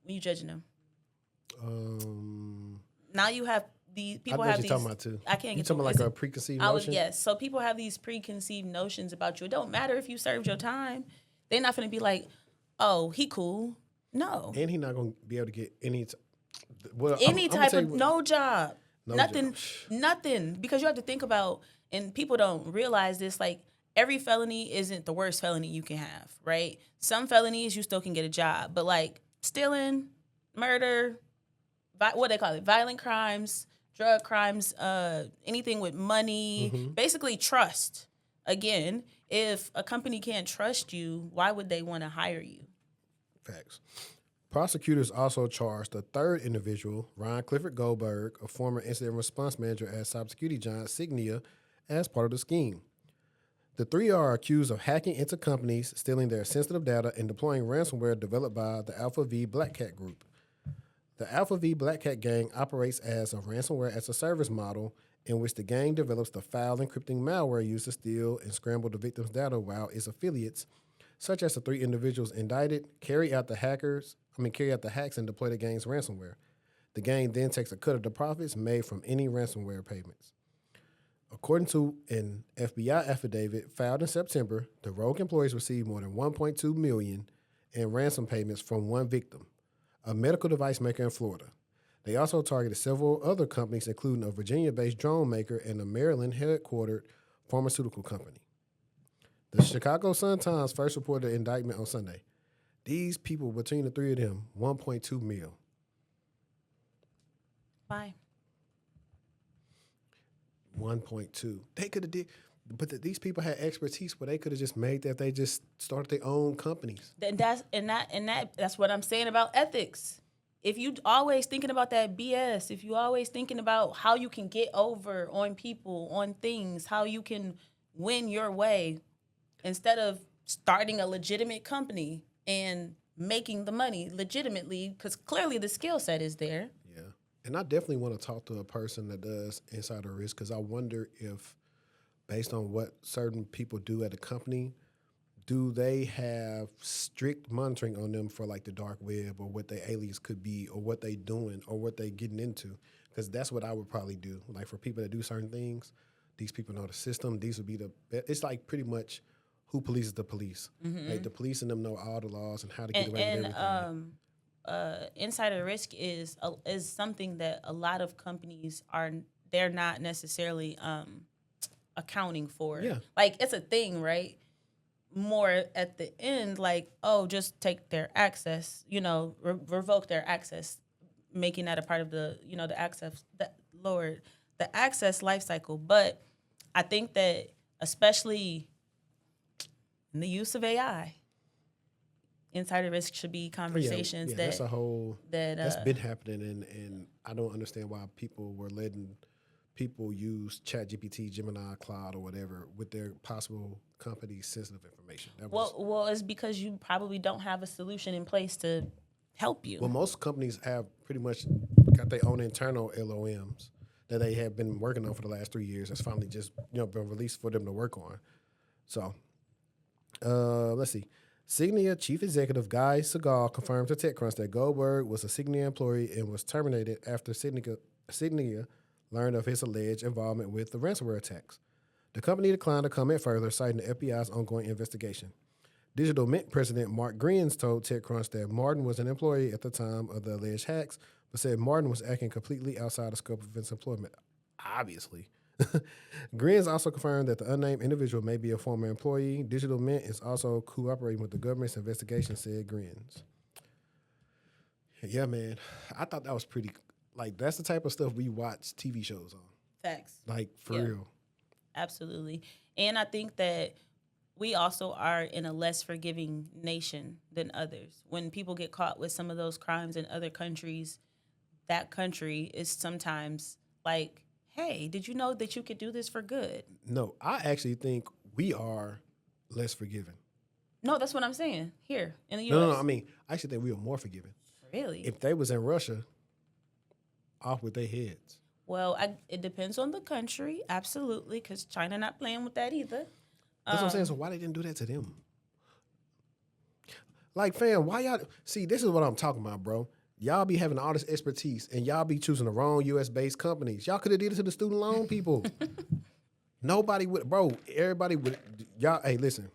when you judging them? Now you have these people I know have what these. you're talking about too. I can't you get talking the, about like a preconceived notion? Yes. So people have these preconceived notions about you. It don't matter if you served your time. They're not going to be like, oh, he cool. No. And he's not going to be able to get any Type of no job. Nothing. Job. Because you have to think about, and people don't realize this, like every felony isn't the worst felony you can have, right? Some felonies you still can get a job, but like stealing, murder, what they call it, violent crimes, drug crimes, anything with money, basically trust. Again, if a company can't trust you, why would they want to hire you? Facts. Prosecutors also charged a third individual, Ron Clifford Goldberg, a former incident response manager at cybersecurity giant Sygnia, as part of the scheme. The three are accused of hacking into companies, stealing their sensitive data, and deploying ransomware developed by the Alpha V Black Cat Group. The Alpha V Black Cat gang operates as a ransomware as a service model in which the gang develops the file encrypting malware used to steal and scramble the victim's data, while its affiliates, such as the three individuals indicted, carry out the hacks and deploy the gang's ransomware. The gang then takes a cut of the profits made from any ransomware payments. According to an FBI affidavit filed in September, the rogue employees received more than $1.2 million in ransom payments from one victim, a medical device maker in Florida. They also targeted several other companies, including a Virginia-based drone maker and a Maryland-headquartered pharmaceutical company. The Chicago Sun-Times first reported the indictment on Sunday. These people, between the three of them, 1.2 mil. Why? 1.2. They could have did, but these people had expertise where they could have just made that. They just started their own companies. That's what I'm saying about ethics. If you always thinking about that BS, if you always thinking about how you can get over on people, on things, how you can win your way, instead of starting a legitimate company and making the money legitimately, because clearly the skill set is there. Yeah. And I definitely want to talk to a person that does insider risk, because I wonder if, based on what certain people do at a company, do they have strict monitoring on them for like the dark web or what their alias could be or what they doing or what they getting into? Because that's what I would probably do. Like for people that do certain things, these people know the system. These would be it's like pretty much who polices the police. Like the police and them know all the laws and how to get away with everything. Insider risk is something that a lot of companies they're not necessarily accounting for. Yeah. Like it's a thing, right? More at the end, like, oh, just take their access, revoke their access, making that a part of the, the access, the access life cycle. But I think that especially in the use of AI, insider risk should be conversations that's a whole that's been happening, and I don't understand why people were letting people use ChatGPT, Gemini, Cloud, or whatever with their possible company's sensitive information. Well, it's because you probably don't have a solution in place to help you. Well, most companies have pretty much got their own internal LOMs that they have been working on for the last 3 years. That's finally just been released for them to work on. So, let's see. Sygnia Chief Executive Guy Segal confirmed to TechCrunch that Goldberg was a Sygnia employee and was terminated after Sygnia learned of his alleged involvement with the ransomware attacks. The company declined to comment further, citing the FBI's ongoing investigation. DigitalMint President Mark Genz told TechCrunch that Martin was an employee at the time of the alleged hacks, but said Martin was acting completely outside the scope of his employment. Obviously. Genz also confirmed that the unnamed individual may be a former employee. DigitalMint is also cooperating with the government's investigation, said Genz. Yeah, man. I thought that was pretty. Like, that's the type of stuff we watch TV shows on. Facts. Like, for real. Absolutely. And I think that we also are in a less forgiving nation than others. When people get caught with some of those crimes in other countries, that country is sometimes like, hey, did you know that you could do this for good? No, I actually think we are less forgiving. No, that's what I'm saying. Here in the U.S. No, I mean, I actually think we are more forgiving. Really? If they was in Russia, off with their heads. Well, it depends on the country, absolutely, because China not playing with that either. That's what I'm saying. So why they didn't do that to them? Like, fam, why y'all... See, this is what I'm talking about, bro. Y'all be having all this expertise, and y'all be choosing the wrong U.S.-based companies. Y'all could have did it to the student loan people. Nobody would... Bro, everybody would... Y'all... Hey, listen.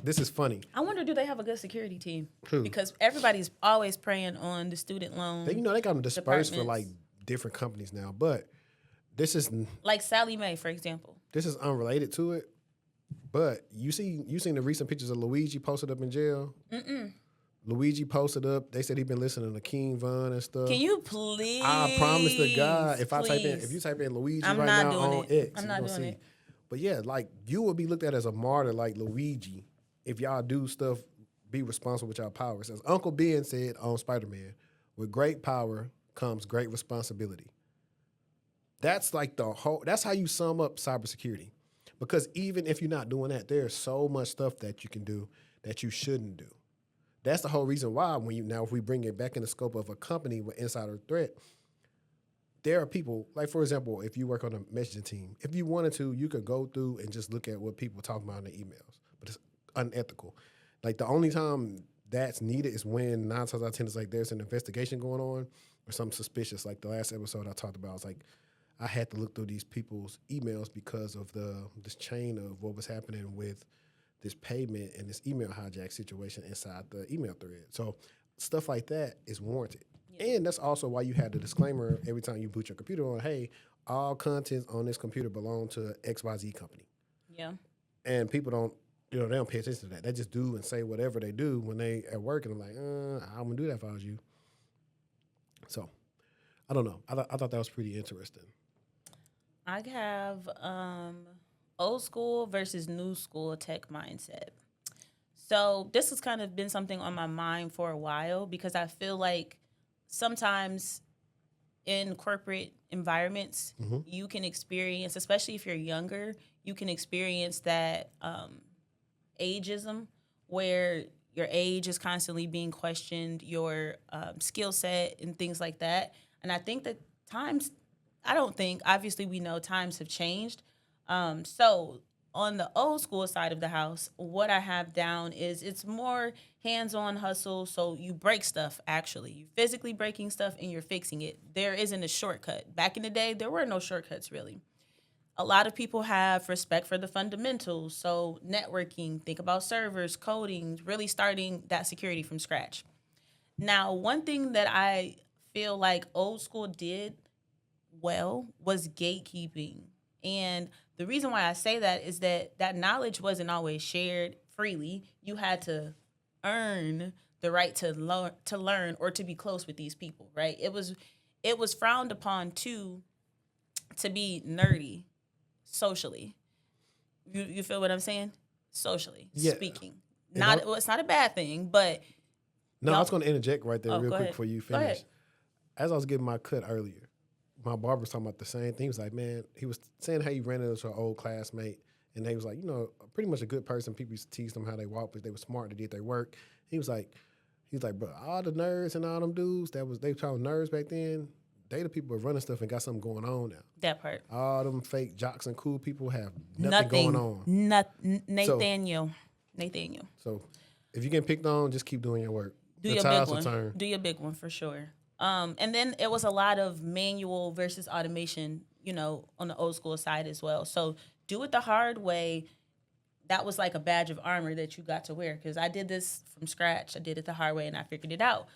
This is funny. I wonder, do they have a good security team? Who? Because everybody's always preying on the student loan. They got them dispersed for, like, different companies now. But this is... Like Sally Mae, for example. This is unrelated to it. But you seen the recent pictures of Luigi posted up in jail? Mm-mm. Luigi posted up. They said he'd been listening to King Von and stuff. Can you please? I promise to God, if you type in Luigi right now on X, I'm not doing it. But yeah, like you would be looked at as a martyr like Luigi if y'all do stuff, be responsible with y'all powers. As Uncle Ben said on Spider-Man, with great power comes great responsibility. That's like that's how you sum up cybersecurity. Because even if you're not doing that, there's so much stuff that you can do that you shouldn't do. That's the whole reason why if we bring it back in the scope of a company with insider threat, there are people, like for example, if you work on a messaging team, if you wanted to, you could go through and just look at what people talk about in the emails, but it's unethical. Like the only time that's needed is when 9 times out of 10 it's like there's an investigation going on or something suspicious. Like the last episode I talked about, it's like I had to look through these people's emails because of this chain of what was happening with this payment and this email hijack situation inside the email thread. So stuff like that is warranted. Yeah. And that's also why you had the disclaimer every time you boot your computer on, hey, all contents on this computer belong to XYZ company. Yeah. And people don't, they don't pay attention to that. They just do and say whatever they do when they at work, and I'm like, I wouldn't do that if I was you. So, I don't know. I thought that was pretty interesting. I have old school versus new school tech mindset. So this has kind of been something on my mind for a while because I feel like sometimes in corporate environments, you can experience, especially if you're younger, you can experience that ageism where your age is constantly being questioned, your skill set and things like that. And I think that obviously we know times have changed. So on the old school side of the house, what I have down is it's more hands-on hustle. So you break stuff, actually. You're physically breaking stuff and you're fixing it. There isn't a shortcut. Back in the day, there were no shortcuts, really. A lot of people have respect for the fundamentals. So networking, think about servers, coding, really starting that security from scratch. Now, one thing that I feel like old school did well was gatekeeping. And the reason why I say that is that knowledge wasn't always shared freely. You had to earn the right to learn or to be close with these people, right? It was frowned upon to be nerdy socially. You feel what I'm saying? Socially speaking. It's not a bad thing, but no, I was going to interject right there real quick ahead. before you finish. As I was getting my cut earlier, my barber was talking about the same thing. He was like, man, he was saying how he ran into an old classmate, and they was like, pretty much a good person. People used to tease them how they walk, but they were smart, they did their work. He was like, bro, all the nerds and all them dudes they were called nerds back then, they the people running stuff and got something going on now. That part. All them fake jocks and cool people have nothing going on. Nathaniel. So if you get picked on, just keep doing your work. Do your big one. Do your big one for sure. And then it was a lot of manual versus automation, on the old school side as well. So do it the hard way. That was like a badge of armor that you got to wear because I did this from scratch. I did it the hard way and I figured it out.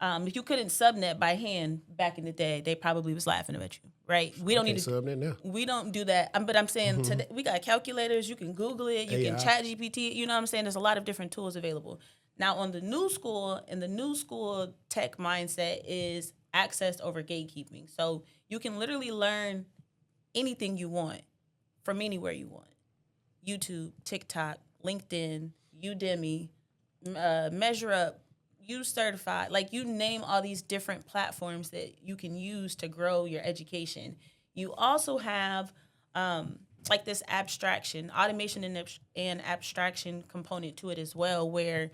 If you couldn't subnet by hand back in the day, they probably was laughing at you, right? We don't need to subnet now. We don't do that. But I'm saying today we got calculators. You can Google it. You can chat GPT. You know what I'm saying? There's a lot of different tools available. Now on the new school, and the new school tech mindset is access over gatekeeping. So you can literally learn anything you want from anywhere you want. YouTube, TikTok, LinkedIn, Udemy, Measure Up, U-Certified. Like you name all these different platforms that you can use to grow your education. You also have like this abstraction, automation and abstraction component to it as well, where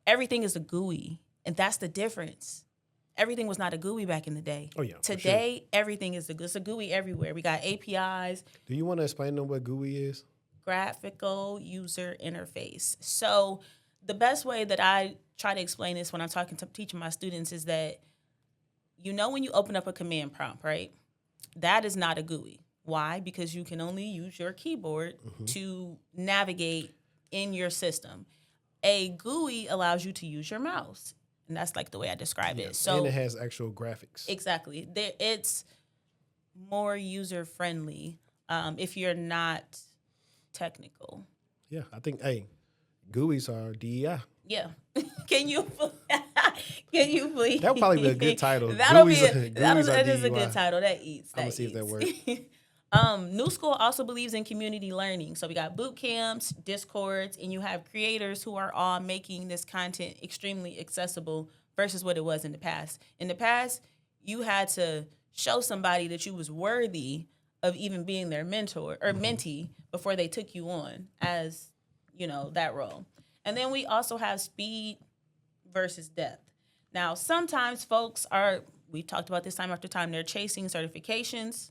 everything is a GUI, and that's the difference. everything was not a GUI back in the day. Oh, yeah. Today, everything is it's a GUI everywhere. We got APIs. Do you want to explain to them what GUI is? Graphical user interface. So the best way that I try to explain this when I'm teaching my students is that, when you open up a command prompt, right? That is not a GUI. Why? Because you can only use your keyboard to navigate in your system. A GUI allows you to use your mouse. And that's like the way I describe it. So, and it has actual graphics. Exactly. It's more user friendly if you're not technical. Yeah, I think, GUIs are DEI. Yeah. Can you please? That'll probably be a good title. That is a good title. That eats. I'm going to see if that works. New School also believes in community learning. So we got boot camps, Discords, and you have creators who are all making this content extremely accessible versus what it was in the past. In the past, you had to show somebody that you was worthy of even being their mentor or mentee before they took you on as, that role. And then we also have speed versus depth. Now, sometimes folks we talked about this time after time, they're chasing certifications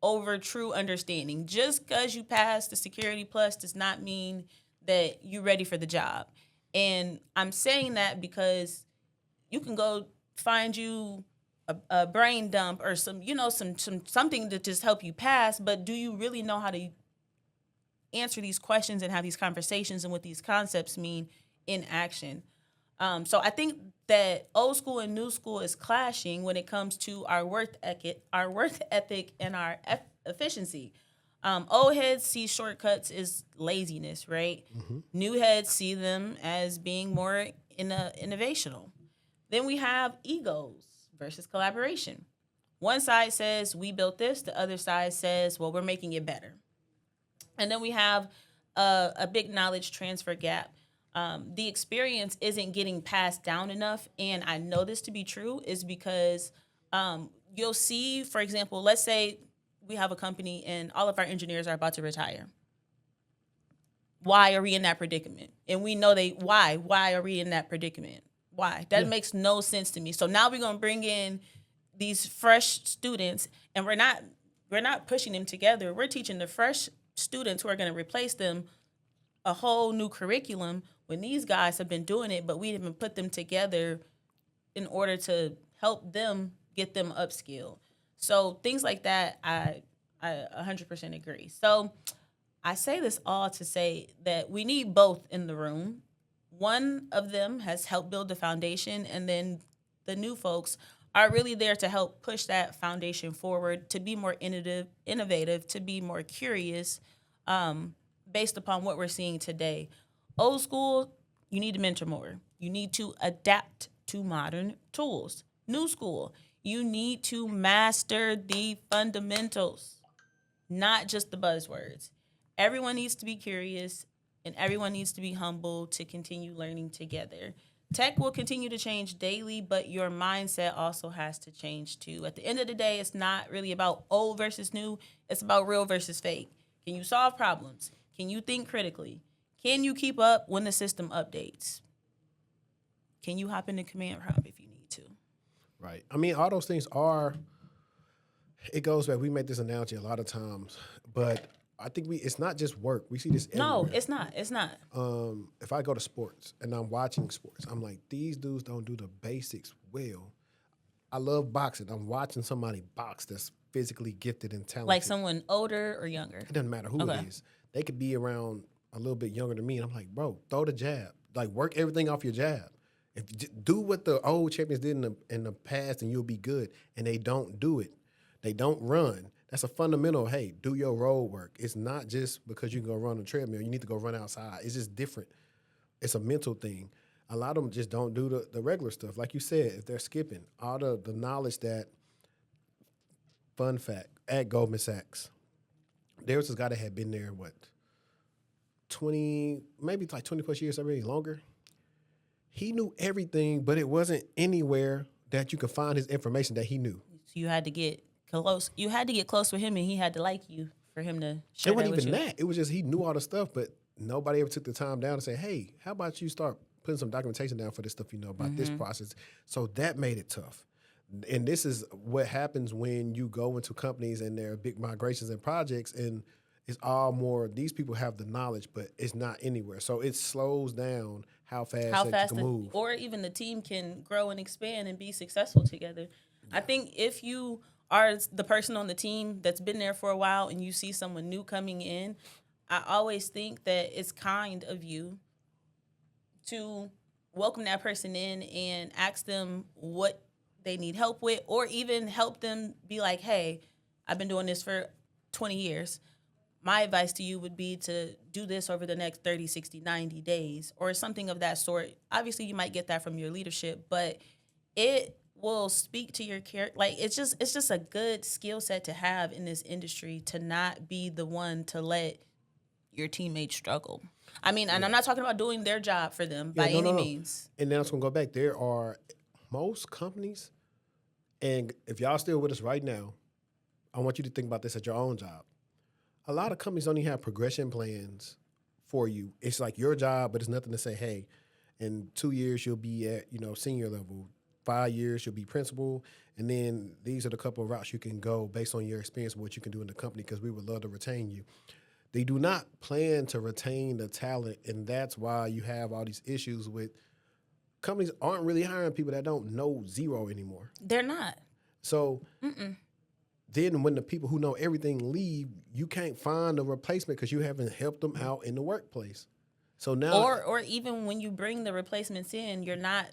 over true understanding. Just because you passed the Security Plus does not mean that you're ready for the job. And I'm saying that because you can go find you a brain dump or something to just help you pass, but do you really know how to answer these questions and have these conversations and what these concepts mean in action? So I think that old school and new school is clashing when it comes to our work ethic, and our efficiency. Old heads see shortcuts as laziness, right? New heads see them as being more innovational. Then we have egos versus collaboration. One side says, we built this. The other side says, well, we're making it better. And then we have a big knowledge transfer gap. The experience isn't getting passed down enough. And I know this to be true is because you'll see, for example, let's say we have a company and all of our engineers are about to retire. Why are we in that predicament? And we know why are we in that predicament? Why? That makes no sense to me. So now we're going to bring in these fresh students and we're not pushing them together. We're teaching the fresh students who are going to replace them a whole new curriculum when these guys have been doing it, but we haven't put them together in order to help them get them upskilled. So things like that, I 100% agree. So I say this all to say that we need both in the room. One of them has helped build the foundation, and then the new folks are really there to help push that foundation forward, to be more innovative, to be more curious, based upon what we're seeing today. Old school, you need to mentor more. You need to adapt to modern tools. New school, you need to master the fundamentals, not just the buzzwords. Everyone needs to be curious, and everyone needs to be humble to continue learning together. Tech will continue to change daily, but your mindset also has to change too. At the end of the day, it's not really about old versus new. It's about real versus fake. Can you solve problems? Can you think critically? Can you keep up when the system updates? Can you hop into command prompt if you need to? Right. I mean, all those things it goes back. We make this analogy a lot of times, but I think it's not just work. We see this everywhere. No, it's not. It's not. If I go to sports and I'm watching sports, I'm like, these dudes don't do the basics well. I love boxing. I'm watching somebody box that's physically gifted and talented. Like someone older or younger? It doesn't matter who it is. They could be around a little bit younger than me, and I'm like, bro, throw the jab. Like, work everything off your jab. If you do what the old champions did in the past, and you'll be good. And they don't do it. They don't run. That's a fundamental, hey, do your road work. It's not just because you can go run on a treadmill. You need to go run outside. It's just different. It's a mental thing. A lot of them just don't do the regular stuff. Like you said, if they're skipping, all the knowledge that, fun fact, at Goldman Sachs, there was this guy that had been there, 20, maybe like 20 plus years, maybe longer. He knew everything, but it wasn't anywhere that you could find his information that he knew. So you had to get close. You had to get close with him, and he had to like you for him to share that with you. It wasn't even that. It was just he knew all the stuff, but nobody ever took the time down to say, hey, how about you start putting some documentation down for this stuff you know about this process? So that made it tough. And this is what happens when you go into companies and there are big migrations and projects, and it's all more, these people have the knowledge, but it's not anywhere. So it slows down how fast that you can move. Or even the team can grow and expand and be successful together. I think if you are the person on the team that's been there for a while and you see someone new coming in, I always think that it's kind of you to welcome that person in and ask them what they need help with, or even help them be like, hey, I've been doing this for 20 years. My advice to you would be to do this over the next 30, 60, 90 days or something of that sort. Obviously, you might get that from your leadership, but it will speak to your character. Like, it's just a good skill set to have in this industry, to not be the one to let your teammates struggle. I mean, and I'm not talking about doing their job for them by any means. And then I was going to go back. There are most companies, and if y'all still with us right now, I want you to think about this at your own job. A lot of companies don't even have progression plans for you. It's like your job, but it's nothing to say, hey, in 2 years you'll be at, senior level. 5 years you'll be principal. And then these are the couple of routes you can go based on your experience and what you can do in the company, because we would love to retain you. They do not plan to retain the talent, and that's why you have all these issues with companies aren't really hiring people that don't know zero anymore. They're not. So then when the people who know everything leave, you can't find a replacement because you haven't helped them out in the workplace. So now, or even when you bring the replacements in, you're not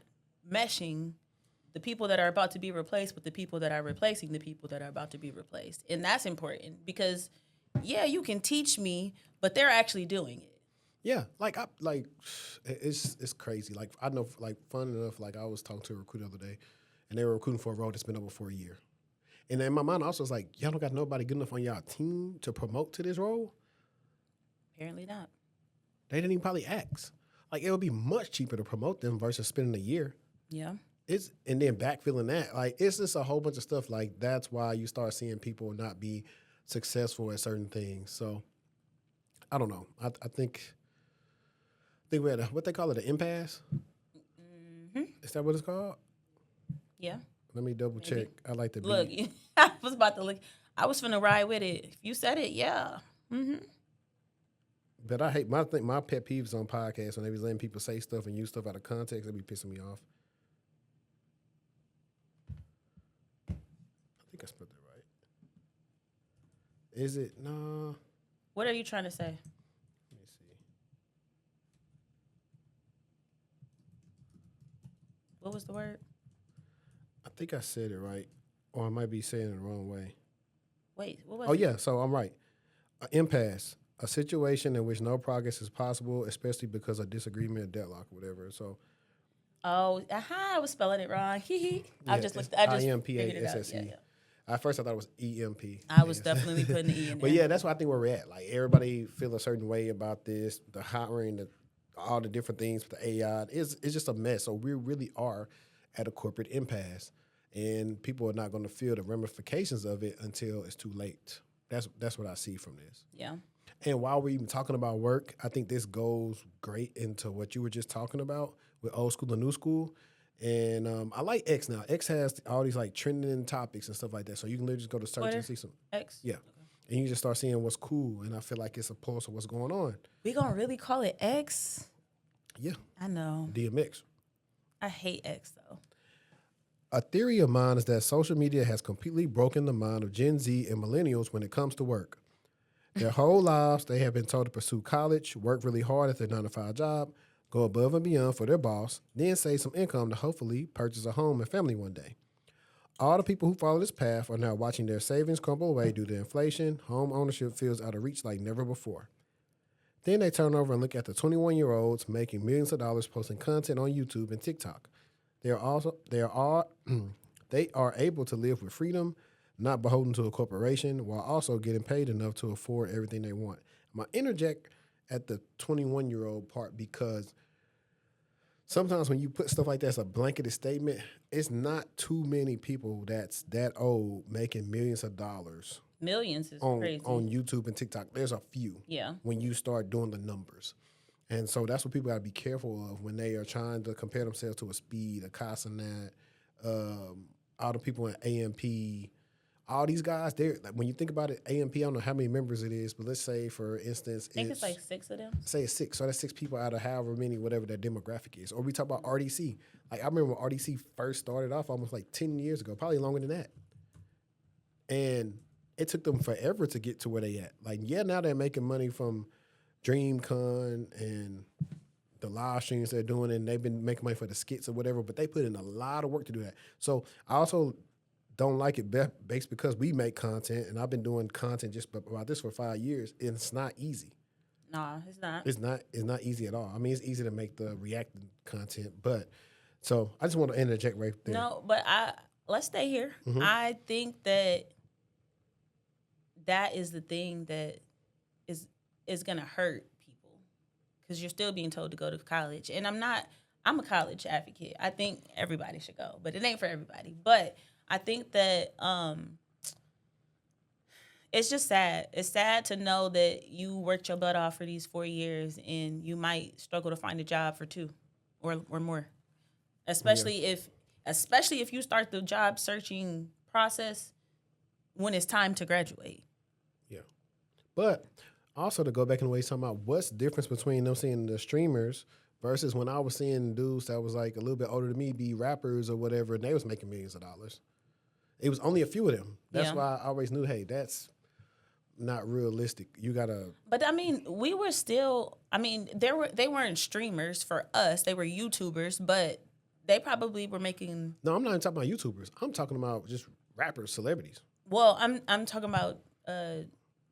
meshing the people that are about to be replaced with the people that are replacing the people that are about to be replaced. And that's important because, yeah, you can teach me, but they're actually doing it. Yeah, it's crazy. Like, I know, like, fun enough, like, I was talking to a recruiter the other day, and they were recruiting for a role that's been over for a year. And in my mind, also was like, y'all don't got nobody good enough on y'all team to promote to this role? Apparently not. They didn't even probably ask. Like, it would be much cheaper to promote them versus spending a year. Yeah. And then backfilling that. Like, it's just a whole bunch of stuff. Like, that's why you start seeing people not be successful at certain things. So, I don't know. I think we're at what they call it, an impasse? Mm-hmm. Is that what it's called? Yeah. Let me double check. I like to look. I was about to look. I was finna ride with it. If you said it, yeah. Mm-hmm. But I hate my pet peeves on podcasts when they be letting people say stuff and use stuff out of context. It be pissing me off. I think I spelled that right. Is it? No. What are you trying to say? Let me see. What was the word? I think I said it right, or I might be saying it the wrong way. Wait, what was it? Oh, yeah, so I'm right. Impasse, a situation in which no progress is possible, especially because of disagreement, deadlock, or whatever. So, I was spelling it wrong. Yeah, I just figured it out. Yeah. At first, I thought it was EMP. I was definitely putting the E in there. But yeah, that's why I think where we're at. Like, everybody feel a certain way about this, the hiring, all the different things with the AI. It's just a mess. So we really are at a corporate impasse, and people are not going to feel the ramifications of it until it's too late. That's what I see from this. Yeah. And while we're even talking about work, I think this goes great into what you were just talking about with old school and new school. And I like X now. X has all these like trending topics and stuff like that. So you can literally just go to search Twitter? and see some. X? Yeah. Okay. And you just start seeing what's cool. And I feel like it's a pulse of what's going on. We gonna really call it X? Yeah. I know. DMX. I hate X though. A theory of mine is that social media has completely broken the mind of Gen Z and millennials when it comes to work. Their whole lives, they have been told to pursue college, work really hard at their 9-to-5 job, go above and beyond for their boss, then save some income to hopefully purchase a home and family one day. All the people who follow this path are now watching their savings crumble away due to inflation. Home ownership feels out of reach like never before. Then they turn over and look at the 21-year-olds making millions of dollars posting content on YouTube and TikTok. They are able to live with freedom, not beholden to a corporation, while also getting paid enough to afford everything they want. I'm going to interject at the 21-year-old part because sometimes when you put stuff like that as a blanketed statement, it's not too many people that's that old making millions of dollars. Millions is crazy. On YouTube and TikTok. There's a few. Yeah. When you start doing the numbers. And so that's what people got to be careful of when they are trying to compare themselves to a Speed, a Casanat, all the people in AMP, all these guys, they're like, when you think about it, AMP, I don't know how many members it is, but let's say, for instance, I think it's like 6 of them. Say it's 6. So that's 6 people out of however many, whatever their demographic is. Or we talk about RDC. Like, I remember when RDC first started off almost like 10 years ago, probably longer than that. And it took them forever to get to where they at. Like, yeah, now they're making money from DreamCon and the live streams they're doing, and they've been making money for the skits or whatever, but they put in a lot of work to do that. So I also don't like it based because we make content, and I've been doing content just about this for 5 years, and it's not easy. No, it's not. It's not easy at all. I mean, it's easy to make the reacting content, but so I just want to interject right there. No, but let's stay here. Mm-hmm. I think that is the thing that is going to hurt people, because you're still being told to go to college. And I'm a college advocate. I think everybody should go, but it ain't for everybody. But I think that it's just sad. It's sad to know that you worked your butt off for these 4 years and you might struggle to find a job for 2 or more. Especially if you start the job searching process when it's time to graduate. Yeah. But also, to go back in the way you're talking about, what's the difference between them seeing the streamers versus when I was seeing dudes that was like a little bit older than me be rappers or whatever, and they was making millions of dollars. It was only a few of them. That's why I always knew, hey, that's not realistic. You gotta. But I mean, we were still. I mean, they weren't streamers for us. They were YouTubers, but they probably were making. No, I'm not even talking about YouTubers. I'm talking about just rappers, celebrities. Well, I'm talking about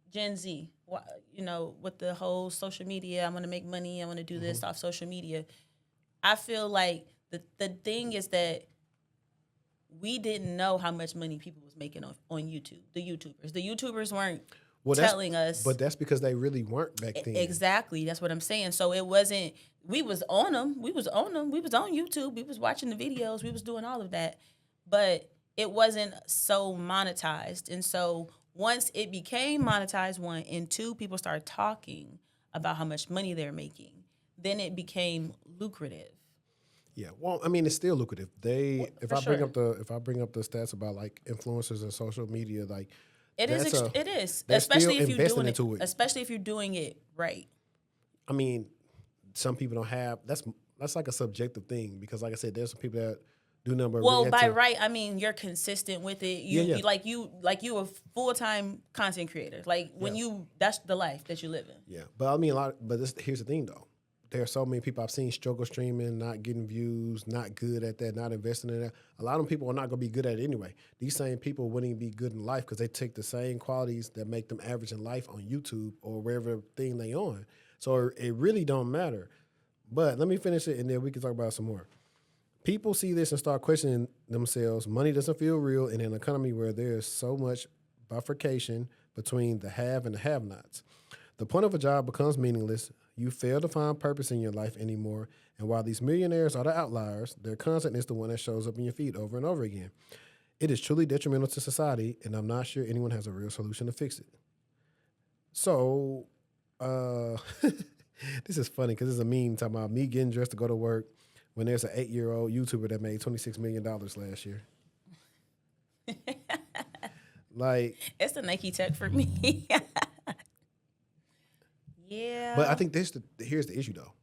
Gen Z. You know, with the whole social media, I'm gonna make money. I want to do this off social media. I feel like the thing is that we didn't know how much money people was making on YouTube. The YouTubers weren't telling us. But that's because they really weren't back then. Exactly. That's what I'm saying. So it wasn't, we was on them. We was on YouTube. We was watching the videos. We was doing all of that. But it wasn't so monetized. And so once it became monetized, 1, and 2, people started talking about how much money they're making, then it became lucrative. Yeah, well, I mean, it's still lucrative. If I bring up the stats about like influencers and social media, like it is, they're especially still if you're doing into it, especially if you're doing it right. I mean, some people don't have that's like a subjective thing, because, like I said, there's some people that do number. Well, by right, I mean you're consistent with it. You you a full-time content creator. Like when that's the life that you live in. Yeah, but I mean here's the thing though. There are so many people I've seen struggle streaming, not getting views, not good at that, not investing in that. A lot of them people are not going to be good at it anyway. These same people wouldn't even be good in life because they take the same qualities that make them average in life on YouTube or wherever thing they on. So it really don't matter. But let me finish it, and then we can talk about some more. People see this and start questioning themselves. Money doesn't feel real in an economy where there is so much bifurcation between the have and the have-nots. The point of a job becomes meaningless. You fail to find purpose in your life anymore. And while these millionaires are the outliers, their content is the one that shows up in your feed over and over again. It is truly detrimental to society, and I'm not sure anyone has a real solution to fix it. So, this is funny because it's a meme talking about me getting dressed to go to work when there's an 8-year-old YouTuber that made $26 million last year. Like, it's the Nike tech for me. Yeah. But I think here's the issue though.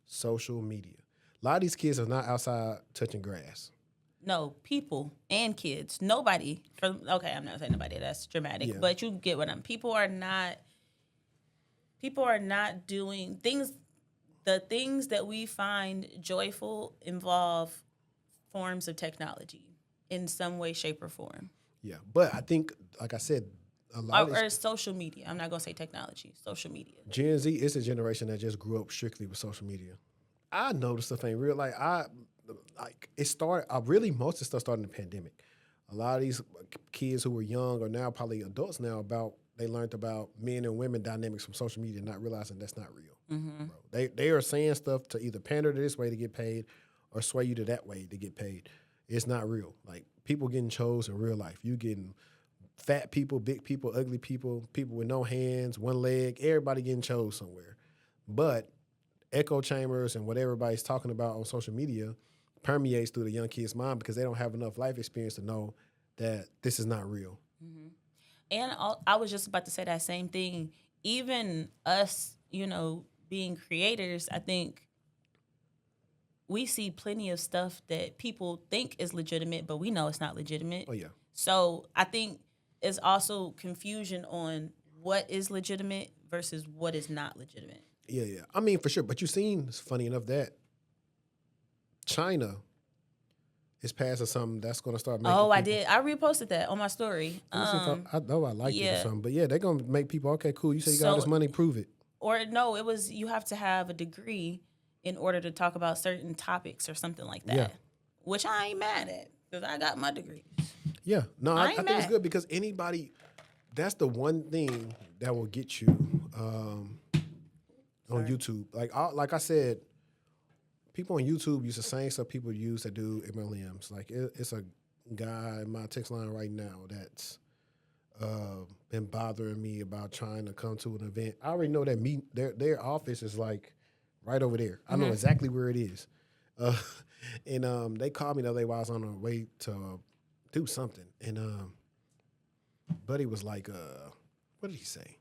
Social media. A lot of these kids are not outside touching grass. No, people and kids. Nobody. Okay, I'm not saying nobody. That's dramatic, but you get what I'm. People are not doing things. The things that we find joyful involve forms of technology in some way, shape, or form. Yeah, but I think, like I said, a lot or social media. I'm not gonna say technology. Social media. Gen Z is a generation that just grew up strictly with social media. I noticed stuff ain't real. It started. Most of the stuff started in the pandemic. A lot of these kids who were young are now probably adults now. They learned about men and women dynamics from social media, not realizing that's not real. Mm-hmm. Bro. They are saying stuff to either pander to this way to get paid, or sway you to that way to get paid. It's not real. Like, people getting chose in real life. You getting fat people, big people, ugly people, people with no hands, one leg, everybody getting chose somewhere. But echo chambers and what everybody's talking about on social media, permeates through the young kid's mind because they don't have enough life experience to know that this is not real. And I was just about to say that same thing. Even us, being creators, I think we see plenty of stuff that people think is legitimate, but we know it's not legitimate. Oh, yeah. So I think it's also confusion on what is legitimate versus what is not legitimate. Yeah, yeah. I mean, for sure. But you've seen, it's funny enough, that China is passing something that's going to start making I people, did. I reposted that on my story. Let me see if I know I liked it or something. But yeah, they're going to make people, okay, cool. You say you got all this money, prove it. Or no, it was you have to have a degree in order to talk about certain topics or something like that. Yeah. Which I ain't mad at because I got my degree. Yeah. No, I think it's mad. good because anybody, that's the one thing that will get you on YouTube. Like I said, people on YouTube use the same stuff people use that do MLMs. Like it's a guy in my text line right now that's been bothering me about trying to come to an event. I already know that their office is like right over there. I know exactly where it is. And they called me the other day while I was on the way to do something. And Buddy was like, what did he say?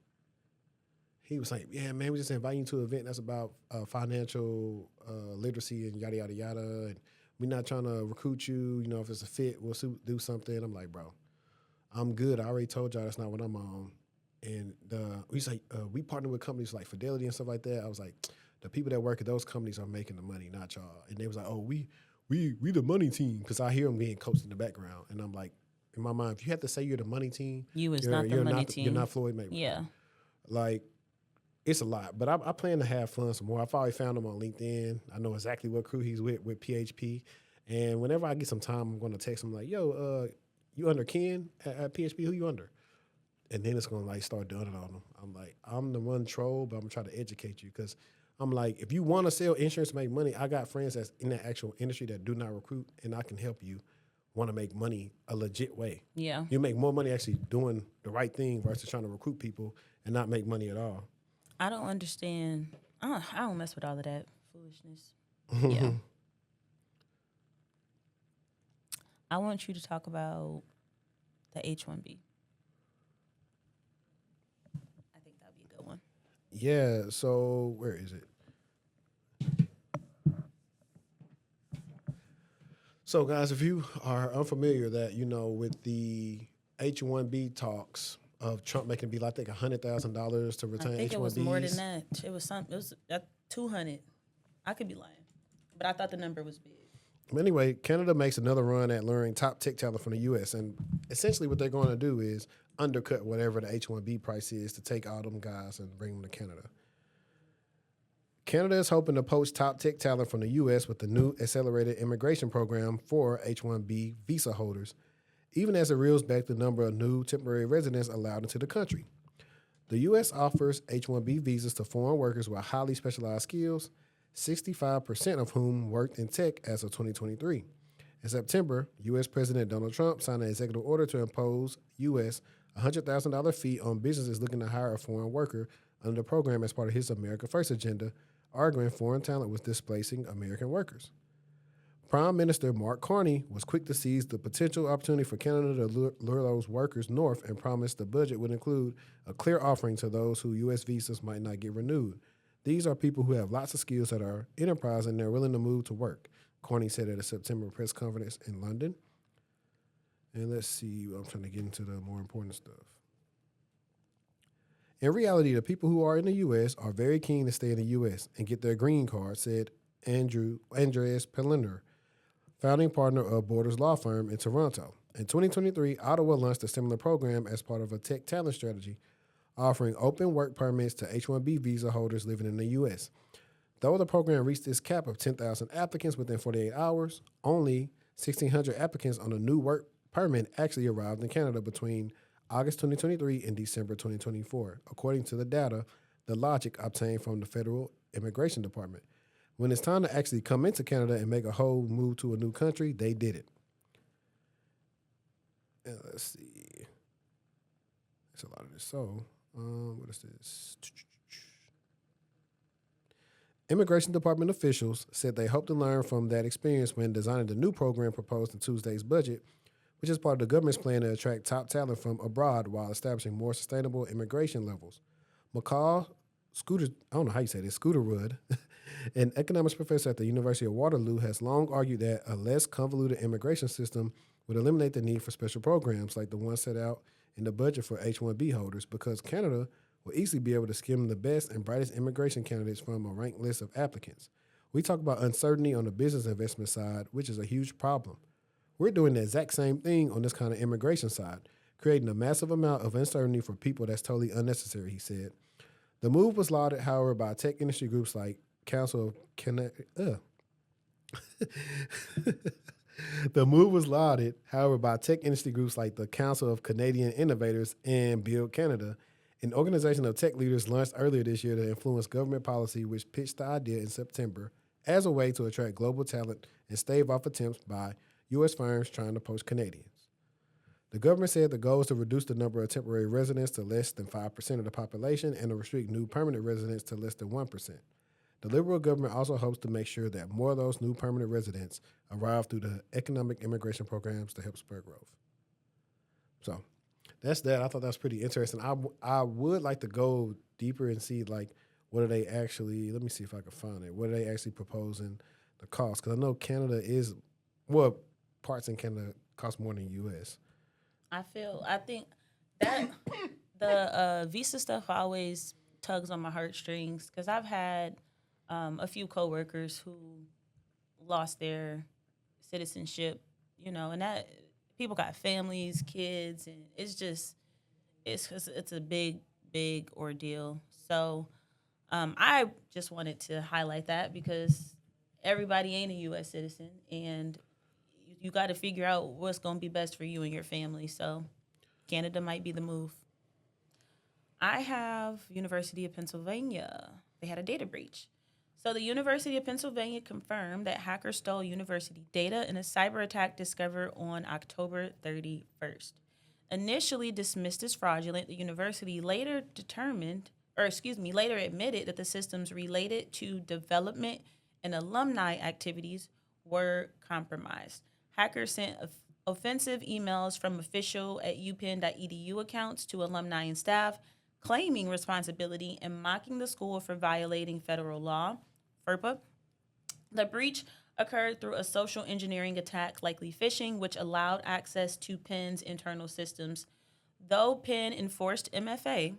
He was like, yeah, man, we just inviting you to an event that's about financial literacy and yada, yada, yada. And we're not trying to recruit you. If it's a fit, we'll do something. I'm like, bro, I'm good. I already told y'all that's not what I'm on. And he's like, we partner with companies like Fidelity and stuff like that. I was like, the people that work at those companies are making the money, not y'all. And they was like, oh, we the money team, because I hear them being coached in the background. And I'm like, in my mind, if you have to say you're the money team, You is not the money team. You're not Floyd Mayweather. Yeah. Like, it's a lot. But I plan to have fun some more. I've already found him on LinkedIn. I know exactly what crew he's with PHP. And whenever I get some time, I'm going to text him like, yo, you under Ken at PHP? Who you under? And then it's going to like start doing it on him. I'm like, I'm the one troll, but I'm going to try to educate you because I'm like, if you want to sell insurance to make money, I got friends that's in the actual industry that do not recruit, and I can help you want to make money a legit way. Yeah. You make more money actually doing the right thing versus trying to recruit people and not make money at all. I don't understand. I don't mess with all of that foolishness. Yeah. I want you to talk about the H-1B. I think that'd be a good one. Yeah, so where is it? So, guys, if you are unfamiliar that, with the H-1B talks of Trump making it be like, I think, $100,000 to retain H-1Bs. I think it was more than that. It was 200. I could be lying, but I thought the number was big. Anyway, Canada makes another run at luring top tech talent from the U.S., and essentially what they're going to do is undercut whatever the H-1B price is to take all them guys and bring them to Canada. Canada is hoping to poach top tech talent from the U.S. with the new accelerated immigration program for H-1B visa holders, even as it reels back the number of new temporary residents allowed into the country. The U.S. offers H-1B visas to foreign workers with highly specialized skills, 65% of whom worked in tech as of 2023. In September, U.S. President Donald Trump signed an executive order to impose U.S. $100,000 fee on businesses looking to hire a foreign worker under the program as part of his America First agenda, arguing foreign talent was displacing American workers. Prime Minister Mark Carney was quick to seize the potential opportunity for Canada to lure those workers north and promised the budget would include a clear offering to those who U.S. visas might not get renewed. These are people who have lots of skills that are enterprising and they're willing to move to work, Carney said at a September press conference in London. And let's see, I'm trying to get into the more important stuff. In reality, the people who are in the U.S. are very keen to stay in the U.S. and get their green card, said Andreas Pellender, founding partner of Borders Law Firm in Toronto. In 2023, Ottawa launched a similar program as part of a tech talent strategy, offering open work permits to H-1B visa holders living in the U.S. Though the program reached its cap of 10,000 applicants within 48 hours, only 1,600 applicants on a new work permit actually arrived in Canada between August 2023 and December 2024, according to the data, the logic obtained from the Federal Immigration Department. When it's time to actually come into Canada and make a whole move to a new country, they did it. And let's see. That's a lot of this. So, what is this? Immigration Department officials said they hope to learn from that experience when designing the new program proposed in Tuesday's budget, which is part of the government's plan to attract top talent from abroad while establishing more sustainable immigration levels. McCall Scooter, I don't know how you say this, Scooterwood, an economics professor at the University of Waterloo, has long argued that a less convoluted immigration system would eliminate the need for special programs like the one set out in the budget for H-1B holders because Canada will easily be able to skim the best and brightest immigration candidates from a ranked list of applicants. We talk about uncertainty on the business investment side, which is a huge problem. We're doing the exact same thing on this kind of immigration side, creating a massive amount of uncertainty for people that's totally unnecessary, he said. The move was lauded, however, by tech industry groups like Council of The move was lauded, however, by tech industry groups like the Council of Canadian Innovators and Build Canada, an organization of tech leaders launched earlier this year to influence government policy, which pitched the idea in September as a way to attract global talent and stave off attempts by U.S. firms trying to poach Canadians. The government said the goal is to reduce the number of temporary residents to less than 5% of the population and to restrict new permanent residents to less than 1%. The Liberal government also hopes to make sure that more of those new permanent residents arrive through the economic immigration programs to help spur growth. So that's that. I thought that was pretty interesting. I would like to go deeper and see, like, what are they actually, let me see if I can find it. What are they actually proposing the cost? Because I know Canada is, well, parts in Canada cost more than the U.S. I think that the visa stuff always tugs on my heartstrings because I've had a few coworkers who lost their citizenship, and that people got families, kids, and it's a big ordeal. So I just wanted to highlight that because everybody ain't a U.S. citizen, and you got to figure out what's going to be best for you and your family. So Canada might be the move. I have University of Pennsylvania. They had a data breach. So the University of Pennsylvania confirmed that hackers stole university data in a cyber attack discovered on October 31st. Initially dismissed as fraudulent, the university later admitted that the systems related to development and alumni activities were compromised. Hackers sent offensive emails from official at upenn.edu accounts to alumni and staff, claiming responsibility and mocking the school for violating federal law, FERPA. The breach occurred through a social engineering attack, likely phishing, which allowed access to Penn's internal systems. Though Penn enforced MFA,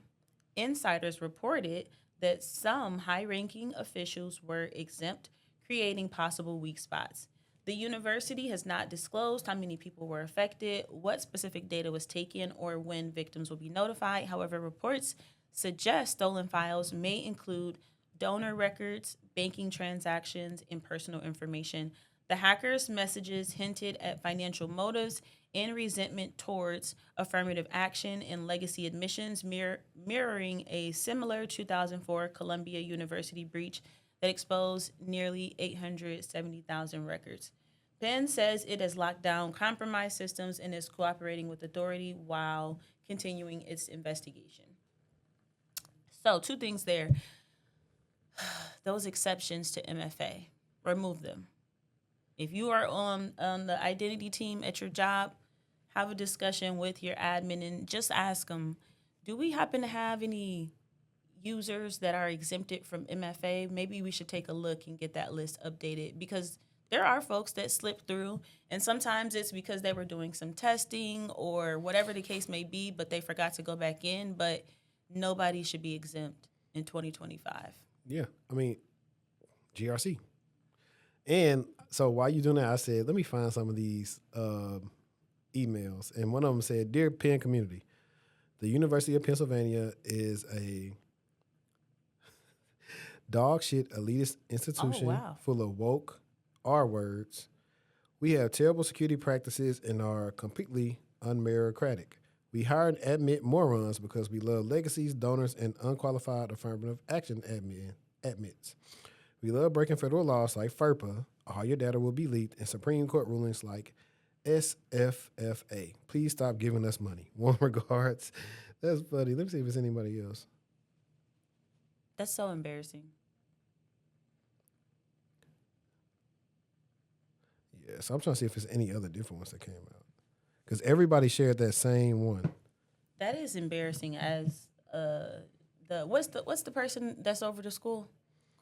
insiders reported that some high-ranking officials were exempt, creating possible weak spots. The university has not disclosed how many people were affected, what specific data was taken, or when victims will be notified. However, reports suggest stolen files may include donor records, banking transactions, and personal information. The hackers' messages hinted at financial motives and resentment towards affirmative action and legacy admissions, mirroring a similar 2004 Columbia University breach that exposed nearly 870,000 records. Penn says it has locked down compromised systems and is cooperating with authority while continuing its investigation. So, two things there. Those exceptions to MFA, remove them. If you are on the identity team at your job, have a discussion with your admin and just ask them, do we happen to have any users that are exempted from MFA? Maybe we should take a look and get that list updated because there are folks that slip through, and sometimes it's because they were doing some testing or whatever the case may be, but they forgot to go back in. But nobody should be exempt in 2025. Yeah, I mean, GRC. And so while you're doing that, I said, let me find some of these emails. And one of them said, Dear Penn community, the University of Pennsylvania is a dog shit elitist institution full of woke R words. We have terrible security practices and are completely unmeritocratic. We hire and admit morons because we love legacies, donors, and unqualified affirmative action admits. We love breaking federal laws like FERPA, all your data will be leaked, and Supreme Court rulings like SFFA. Please stop giving us money. Warm regards. That's funny. Let me see if there's anybody else. That's so embarrassing. Yeah, so I'm trying to see if there's any other different ones that came out. Because everybody shared that same one. That is embarrassing. As what's the person that's over the school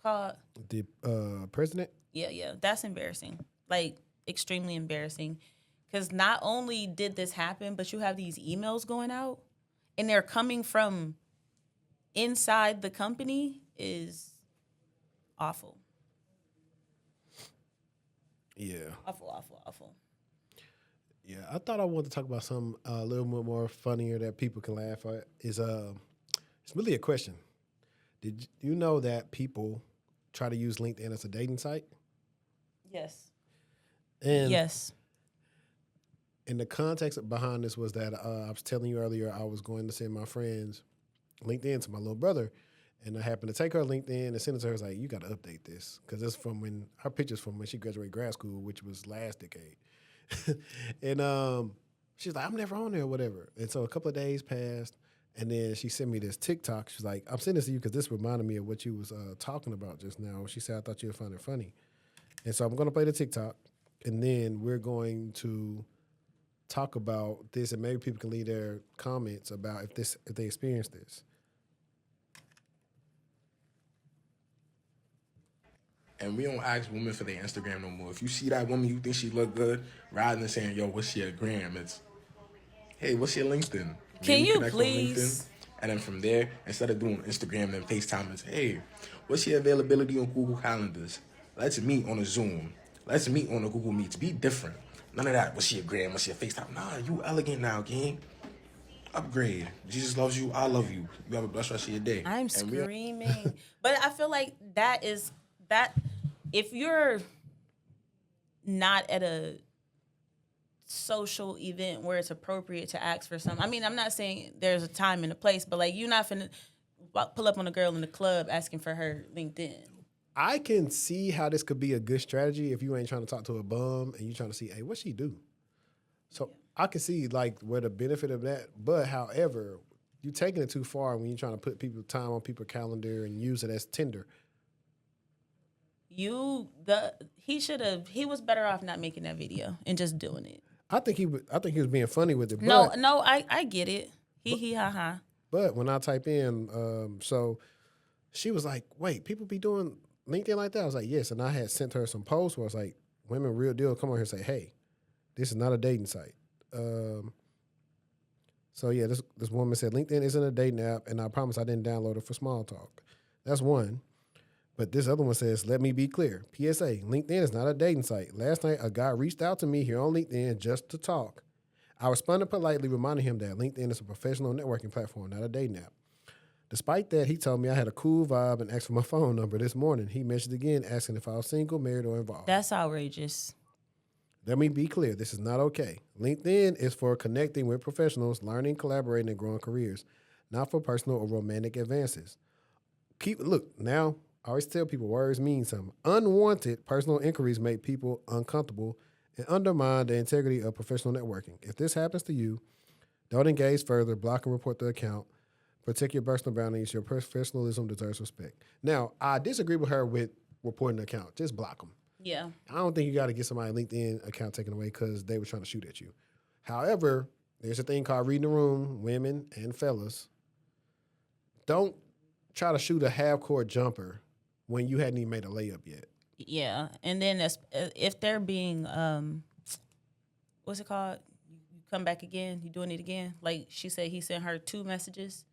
called? The president? Yeah, that's embarrassing. Like extremely embarrassing. Because not only did this happen, but you have these emails going out, and they're coming from inside the company is awful. Yeah. Awful. Yeah, I thought I wanted to talk about something a little bit more funnier that people can laugh at. It's really a question. Did you know that people try to use LinkedIn as a dating site? Yes. And yes. And the context behind this was that I was telling you earlier I was going to send my friend's LinkedIn to my little brother, and I happened to take her LinkedIn and send it to her. I was like, you got to update this because it's from when her picture's from when she graduated grad school, which was last decade. And she's like, I'm never on there or whatever. And so a couple of days passed, and then she sent me this TikTok. She's like, I'm sending this to you because this reminded me of what you was talking about just now. She said, I thought you would find it funny. And so I'm going to play the TikTok, and then we're going to talk about this, and maybe people can leave their comments about if they experience this. And we don't ask women for their Instagram no more. If you see that woman you think she look good, rather than saying, yo, what's your gram? It's, hey, what's your LinkedIn? Can Maybe you connect on please? LinkedIn. And then from there, instead of doing Instagram and FaceTime, it's, hey, what's your availability on Google Calendars? Let's meet on a Zoom. Let's meet on a Google Meets. Be different. None of that, what's your gram, what's your FaceTime? Nah, you elegant now, gang. Upgrade. Jesus loves you, I love you. You have a blessed rest of your day. I'm screaming. But I feel like that if you're not at a social event where it's appropriate to ask for something. I mean, I'm not saying there's a time and a place, but like you're not finna pull up on a girl in the club asking for her LinkedIn. I can see how this could be a good strategy if you ain't trying to talk to a bum and you trying to see, hey, what she do? So I can see like where the benefit of that, but however, you're taking it too far when you're trying to put people time on people's calendar and use it as Tinder. He was better off not making that video and just doing it. I think he was being funny with it. No, I get it. He ha ha. But when I type in, so she was like, wait, people be doing LinkedIn like that? I was like, yes. And I had sent her some posts where I was like, women real deal come on here and say, hey, this is not a dating site. So yeah, this woman said LinkedIn isn't a dating app, and I promise I didn't download it for small talk. That's one. But this other one says, let me be clear. PSA, LinkedIn is not a dating site. Last night, a guy reached out to me here on LinkedIn just to talk. I responded politely, reminding him that LinkedIn is a professional networking platform, not a dating app. Despite that, he told me I had a cool vibe and asked for my phone number this morning. He mentioned again, asking if I was single, married, or involved. That's outrageous. Let me be clear. This is not okay. LinkedIn is for connecting with professionals, learning, collaborating, and growing careers, not for personal or romantic advances. Now, I always tell people words mean something. Unwanted personal inquiries make people uncomfortable and undermine the integrity of professional networking. If this happens to you, don't engage further, block and report the account. Protect your personal boundaries. Your professionalism deserves respect. Now, I disagree with her with reporting the account. Just block them. Yeah. I don't think you got to get somebody's LinkedIn account taken away because they were trying to shoot at you. However, there's a thing called reading the room, women and fellas. Don't try to shoot a half-court jumper when you hadn't even made a layup yet. Yeah, and then if they're being, what's it called? You come back again, you doing it again. Like she said, he sent her 2 messages,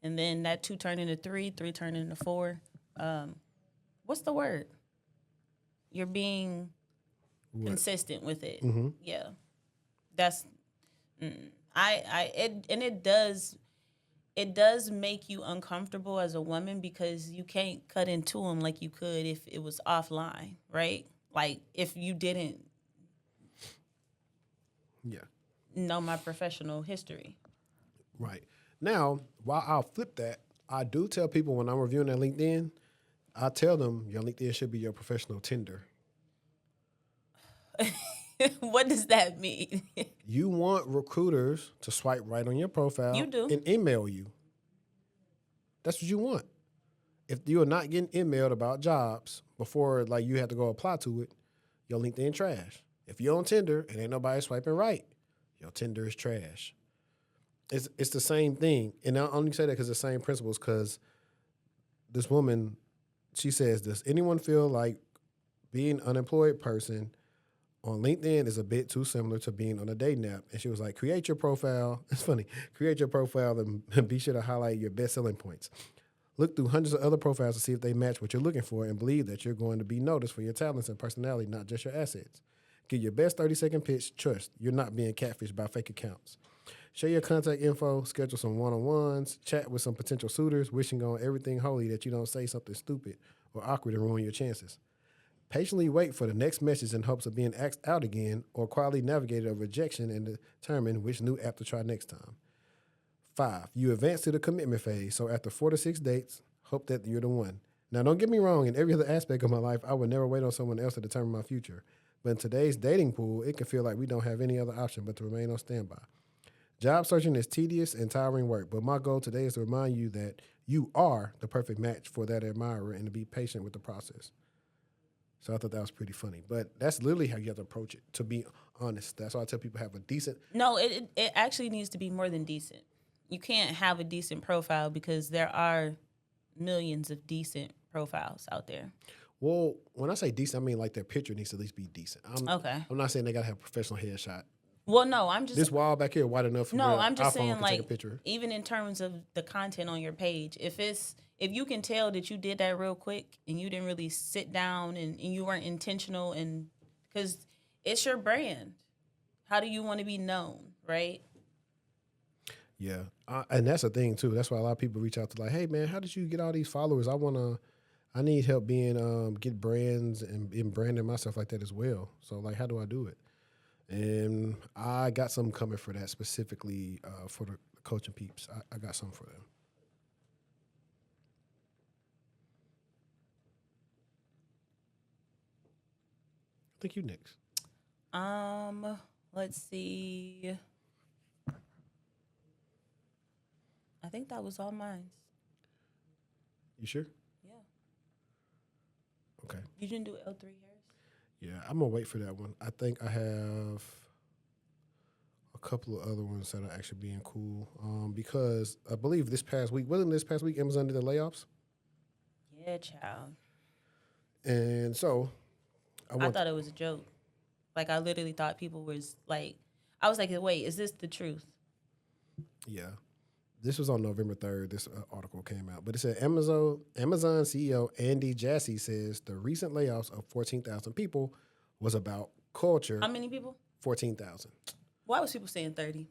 and then that 2 turned into 3, 3 turned into 4. What's the word? You're being consistent with it. Mm-hmm. Yeah, that's it does make you uncomfortable as a woman because you can't cut into them like you could if it was offline, right? Like if you didn't know my professional history. Right. Now, while I'll flip that, I do tell people when I'm reviewing their LinkedIn, I tell them your LinkedIn should be your professional Tinder. What does that mean? You want recruiters to swipe right on your profile You do. and email you. That's what you want. If you're not getting emailed about jobs before like you have to go apply to it, your LinkedIn trash. If you're on Tinder and ain't nobody swiping right, your Tinder is trash. It's the same thing. And I only say that because the same principles, because this woman, she says, does anyone feel like being an unemployed person on LinkedIn is a bit too similar to being on a dating app? And she was like, create your profile. It's funny. Create your profile and be sure to highlight your best selling points. Look through hundreds of other profiles to see if they match what you're looking for and believe that you're going to be noticed for your talents and personality, not just your assets. Give your best 30-second pitch. Trust you're not being catfished by fake accounts. Share your contact info, schedule some one-on-ones, chat with some potential suitors, wishing on everything holy that you don't say something stupid or awkward and ruin your chances. Patiently wait for the next message in hopes of being asked out again or quietly navigate a rejection and determine which new app to try next time. 5, you advance to the commitment phase. So after 4 to 6 dates, hope that you're the one. Now, don't get me wrong. In every other aspect of my life, I would never wait on someone else to determine my future. But in today's dating pool, it can feel like we don't have any other option but to remain on standby. Job searching is tedious and tiring work, but my goal today is to remind you that you are the perfect match for that admirer and to be patient with the process. So I thought that was pretty funny. But that's literally how you have to approach it, to be honest. That's why I tell people have a decent... No, it actually needs to be more than decent. You can't have a decent profile because there are millions of decent profiles out there. Well, when I say decent, I mean like their picture needs to at least be decent. Okay. I'm not saying they got to have a professional headshot. Well, no, I'm just... This wall back here wide enough for I'm just iPhone saying, can like, take a picture. even in terms of the content on your page, if you can tell that you did that real quick and you didn't really sit down and you weren't intentional, and because it's your brand, how do you want to be known, right? Yeah, and that's a thing too. That's why a lot of people reach out to like, hey man, how did you get all these followers? I need help being get brands and in branding myself like that as well. So like, how do I do it? And I got something coming for that specifically for the coaching peeps. I got something for them. I think you next. Let's see. I think that was all mine. You sure? Yeah. Okay. You didn't do L3 Harris? Yeah, I'm gonna wait for that one. I think I have a couple of other ones that are actually being cool. Because I believe wasn't this past week Amazon did the layoffs? Yeah, child. And so I thought it was a joke. Like, I literally thought people was like, I was like, wait, is this the truth? Yeah. This was on November 3rd. This article came out. But it said Amazon CEO Andy Jassy says the recent layoffs of 14,000 people was about culture. How many people? 14,000. Why was people saying 30?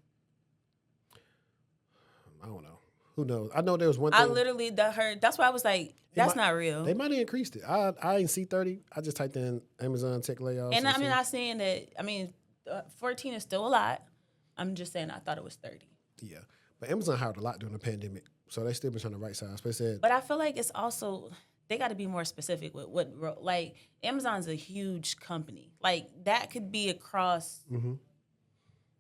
I don't know. Who knows? I know there was one thing. I literally heard. That's why I was like, that's not real. They might have increased it. I ain't see 30. I just typed in Amazon tech layoffs. And I'm not saying that, 14 is still a lot. I'm just saying I thought it was 30. Yeah. But Amazon hired a lot during the pandemic, so they still been trying to right size. But I feel like it's also, they got to be more specific with what, like, Amazon's a huge company. Like, that could be across. Mm-hmm.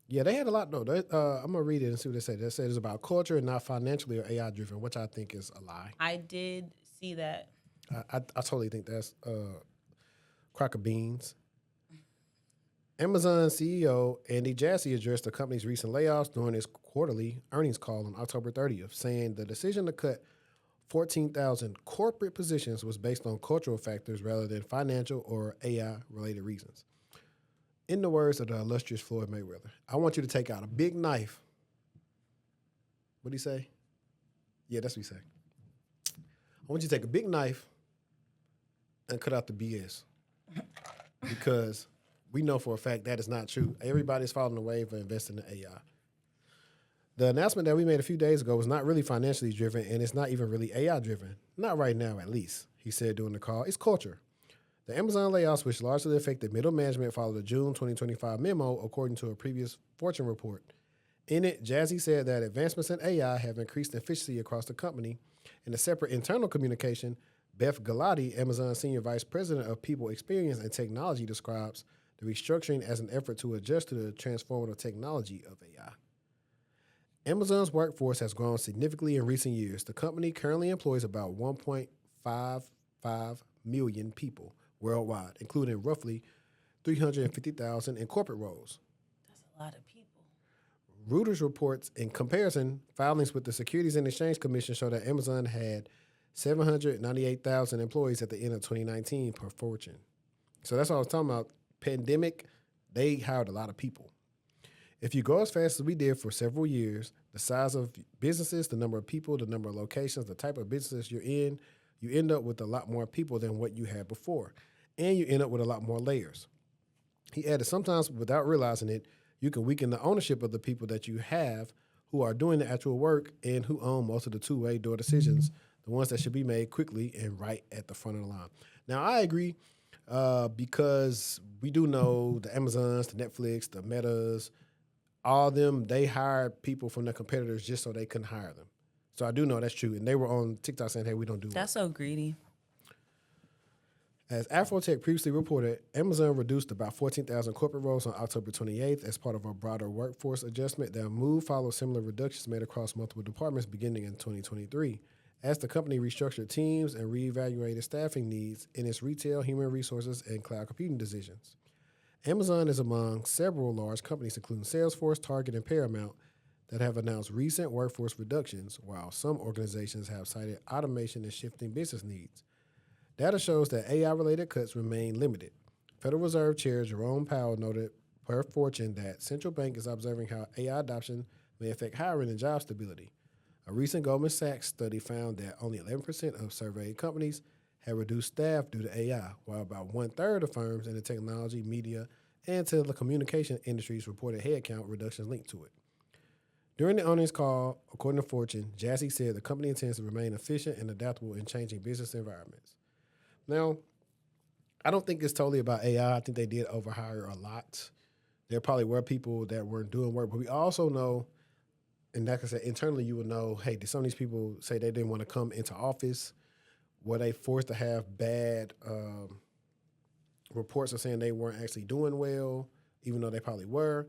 Yeah, they had a lot, though. I'm going to read it and see what they say. They said it's about culture and not financially or AI driven, which I think is a lie. I did see that. I totally think that's crock of beans. Amazon CEO Andy Jassy addressed the company's recent layoffs during his quarterly earnings call on October 30th, saying the decision to cut 14,000 corporate positions was based on cultural factors rather than financial or AI-related reasons. In the words of the illustrious Floyd Mayweather, I want you to take out a big knife. What did he say? Yeah, that's what he said. I want you to take a big knife and cut out the BS. Because we know for a fact that is not true. Everybody's following the wave of investing in AI. The announcement that we made a few days ago was not really financially driven, and it's not even really AI driven. Not right now, at least, he said during the call. It's culture. The Amazon layoffs, which largely affected middle management, followed a June 2025 memo, according to a previous Fortune report. In it, Jazzy said that advancements in AI have increased efficiency across the company. In a separate internal communication, Beth Galati, Amazon Senior Vice President of People Experience and Technology, describes the restructuring as an effort to adjust to the transformative technology of AI. Amazon's workforce has grown significantly in recent years. The company currently employs about 1.55 million people worldwide, including roughly 350,000 in corporate roles. That's a lot of people. Reuters reports, in comparison, filings with the Securities and Exchange Commission show that Amazon had 798,000 employees at the end of 2019 per Fortune. So that's what I was talking about. Pandemic, they hired a lot of people. If you grow as fast as we did for several years, the size of businesses, the number of people, the number of locations, the type of business you're in, you end up with a lot more people than what you had before. And you end up with a lot more layers. He added, sometimes without realizing it, you can weaken the ownership of the people that you have who are doing the actual work and who own most of the two-way door decisions, the ones that should be made quickly and right at the front of the line. Now, I agree because we do know the Amazons, the Netflix, the Metas, all of them, they hired people from their competitors just so they couldn't hire them. So I do know that's true. And they were on TikTok saying, hey, we don't do that. That's so greedy. As AfroTech previously reported, Amazon reduced about 14,000 corporate roles on October 28th as part of a broader workforce adjustment. Their move follows similar reductions made across multiple departments beginning in 2023, as the company restructured teams and reevaluated staffing needs in its retail, human resources, and cloud computing decisions. Amazon is among several large companies, including Salesforce, Target, and Paramount, that have announced recent workforce reductions, while some organizations have cited automation and shifting business needs. Data shows that AI-related cuts remain limited. Federal Reserve Chair Jerome Powell noted per Fortune that central bank is observing how AI adoption may affect hiring and job stability. A recent Goldman Sachs study found that only 11% of surveyed companies had reduced staff due to AI, while about one-third of firms in the technology, media, and telecommunication industries reported headcount reductions linked to it. During the earnings call, according to Fortune, Jassy said the company intends to remain efficient and adaptable in changing business environments. Now, I don't think it's totally about AI. I think they did overhire a lot. There probably were people that weren't doing work, but we also know, and like I said, internally you would know, hey, did some of these people say they didn't want to come into office? Were they forced to have bad reports of saying they weren't actually doing well, even though they probably were?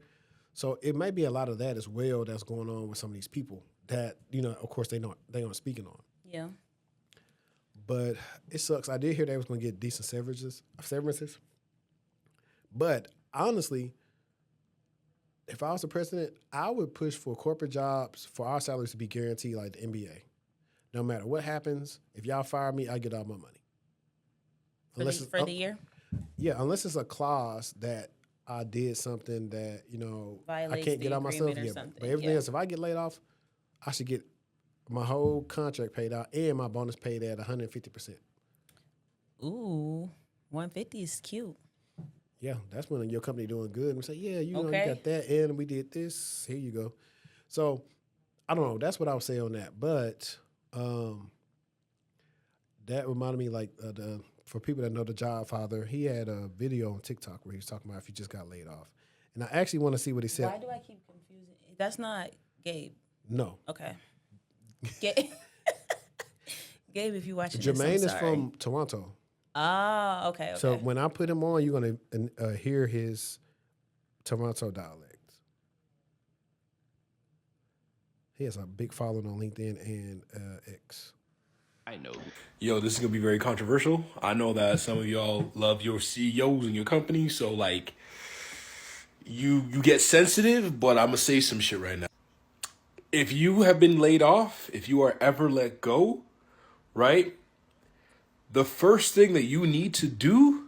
So it may be a lot of that as well that's going on with some of these people that, you know, of course they aren't speaking on. Yeah. But it sucks. I did hear they was going to get decent severances. But honestly, if I was the president, I would push for corporate jobs for our salaries to be guaranteed like the NBA. No matter what happens, if y'all fire me, I get all my money. For the year? Yeah, unless it's a clause that I did something that, you know, Violates I can't get out myself. Yeah, but everything else, if I get laid off, I should get my whole contract paid out and my bonus paid at 150%. Ooh, 150 is cute. Yeah, that's when your company doing good. And we say, yeah, you know, you got that, and we did this. Here you go. So, I don't know. That's what I would say on that. But that reminded me, like, for people that know the Job Father, he had a video on TikTok where he was talking about if you just got laid off. And I actually want to see what he said. Why do I keep confusing? That's not Gabe. No. Okay. Gabe, if you watching Jermaine this, I'm is sorry. from Toronto. Ah, okay. So when I put him on, you're going to hear his Toronto dialect. He has a big following on LinkedIn and X. I know. Yo, this is going to be very controversial. I know that some of y'all love your CEOs and your company, so, like, you get sensitive, but I'm going to say some shit right now. If you have been laid off, if you are ever let go, right, the first thing that you need to do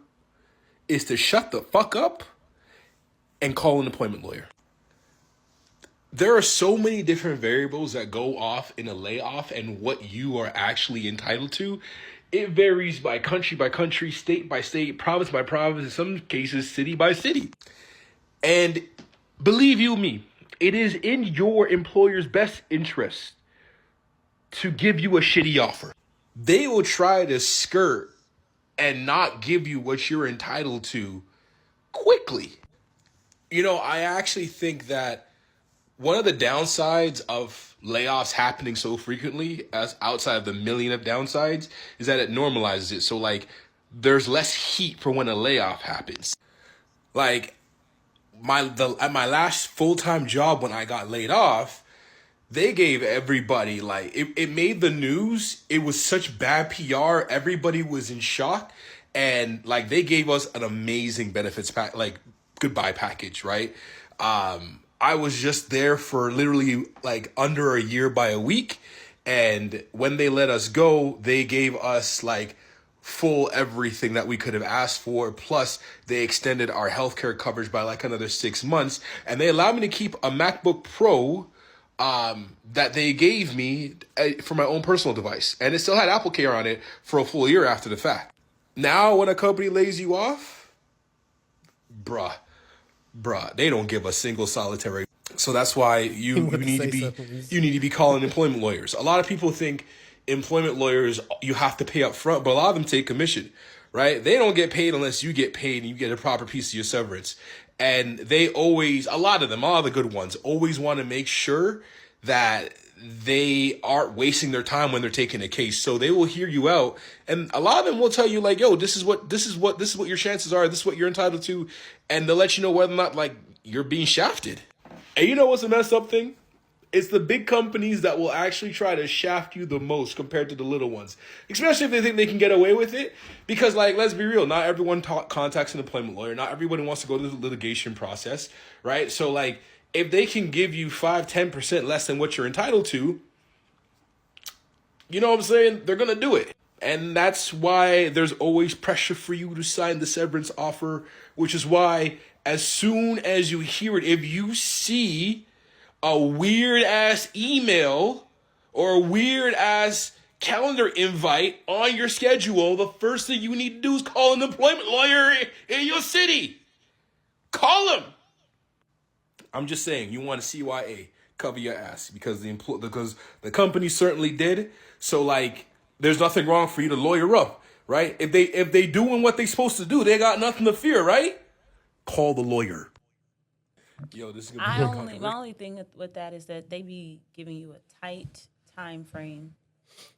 is to shut the fuck up and call an employment lawyer. There are so many different variables that go off in a layoff and what you are actually entitled to. It varies by country, state by state, province by province, in some cases, city by city. And believe you me, it is in your employer's best interest to give you a shitty offer. They will try to skirt and not give you what you're entitled to quickly. You know, I actually think that one of the downsides of layoffs happening so frequently, as outside of the million of downsides, is that it normalizes it. So, like, there's less heat for when a layoff happens. Like, at my last full-time job when I got laid off, they gave everybody, like, it made the news. It was such bad PR. Everybody was in shock. and like they gave us an amazing benefits pack, like goodbye package, right? I was just there for literally like under a year by a week, and when they let us go, they gave us like full everything that we could have asked for. Plus, they extended our healthcare coverage by like another 6 months, and they allowed me to keep a MacBook Pro that they gave me for my own personal device, and it still had Apple Care on it for a full year after the fact. Now, when a company lays you off, bruh, they don't give a single solitary. So that's why you need to be calling employment lawyers. A lot of people think employment lawyers, you have to pay up front, but a lot of them take commission, right? They don't get paid unless you get paid and you get a proper piece of your severance. And they always, a lot of the good ones, always want to make sure that they aren't wasting their time when they're taking a case. So they will hear you out, and a lot of them will tell you like, yo, this is what your chances are, this is what you're entitled to, and they'll let you know whether or not like you're being shafted. And you know what's the messed up thing? It's the big companies that will actually try to shaft you the most compared to the little ones, especially if they think they can get away with it. Because, like, let's be real, not everyone contacts an employment lawyer. Not everybody wants to go through the litigation process, right? So, like, if they can give you 5-10% less than what you're entitled to, you know what I'm saying? They're going to do it. And that's why there's always pressure for you to sign the severance offer, which is why as soon as you hear it, if you see a weird ass email or a weird ass calendar invite on your schedule, the first thing you need to do is call an employment lawyer in your city. Call him. I'm just saying, you want to CYA, cover your ass, because the company certainly did. So like, there's nothing wrong for you to lawyer up, right? If they doing what they supposed to do, they got nothing to fear, right? Call the lawyer. Yo, this is gonna be my only thing with that is that they be giving you a tight time frame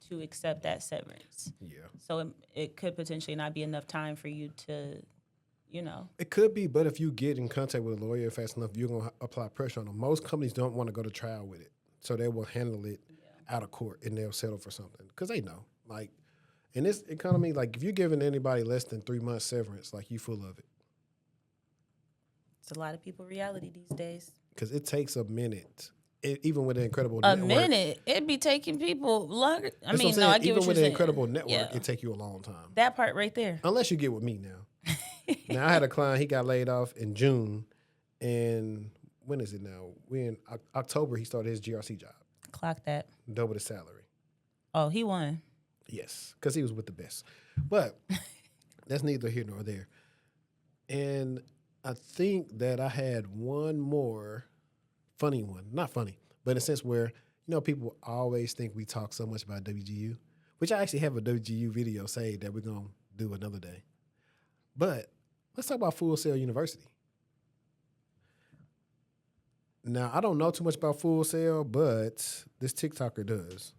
to accept that severance. Yeah. So it could potentially not be enough time for you to, you know. It could be, but if you get in contact with a lawyer fast enough, you're gonna apply pressure on them. Most companies don't want to go to trial with it, so they will handle it out of court and they'll settle for something because they know, like, in this economy, like if you're giving anybody less than 3 months severance, like you full of it. It's a lot of people reality these days. Because it takes a minute, even with an incredible network. A minute? It'd be taking people longer. I get even what you're saying. Even with an incredible network, it take you a long time. That part right there. Unless you get with me now. Now, I had a client, he got laid off in June, and when is it now? In October, he started his GRC job. Clock that. Double the salary. Oh, he won. Yes, because he was with the best. But that's neither here nor there. And I think that I had one more funny one. Not funny, but in a sense where, you know, people always think we talk so much about WGU, which I actually have a WGU video saved that we're going to do another day. But let's talk about Full Sail University. Now, I don't know too much about Full Sail, but this TikToker does.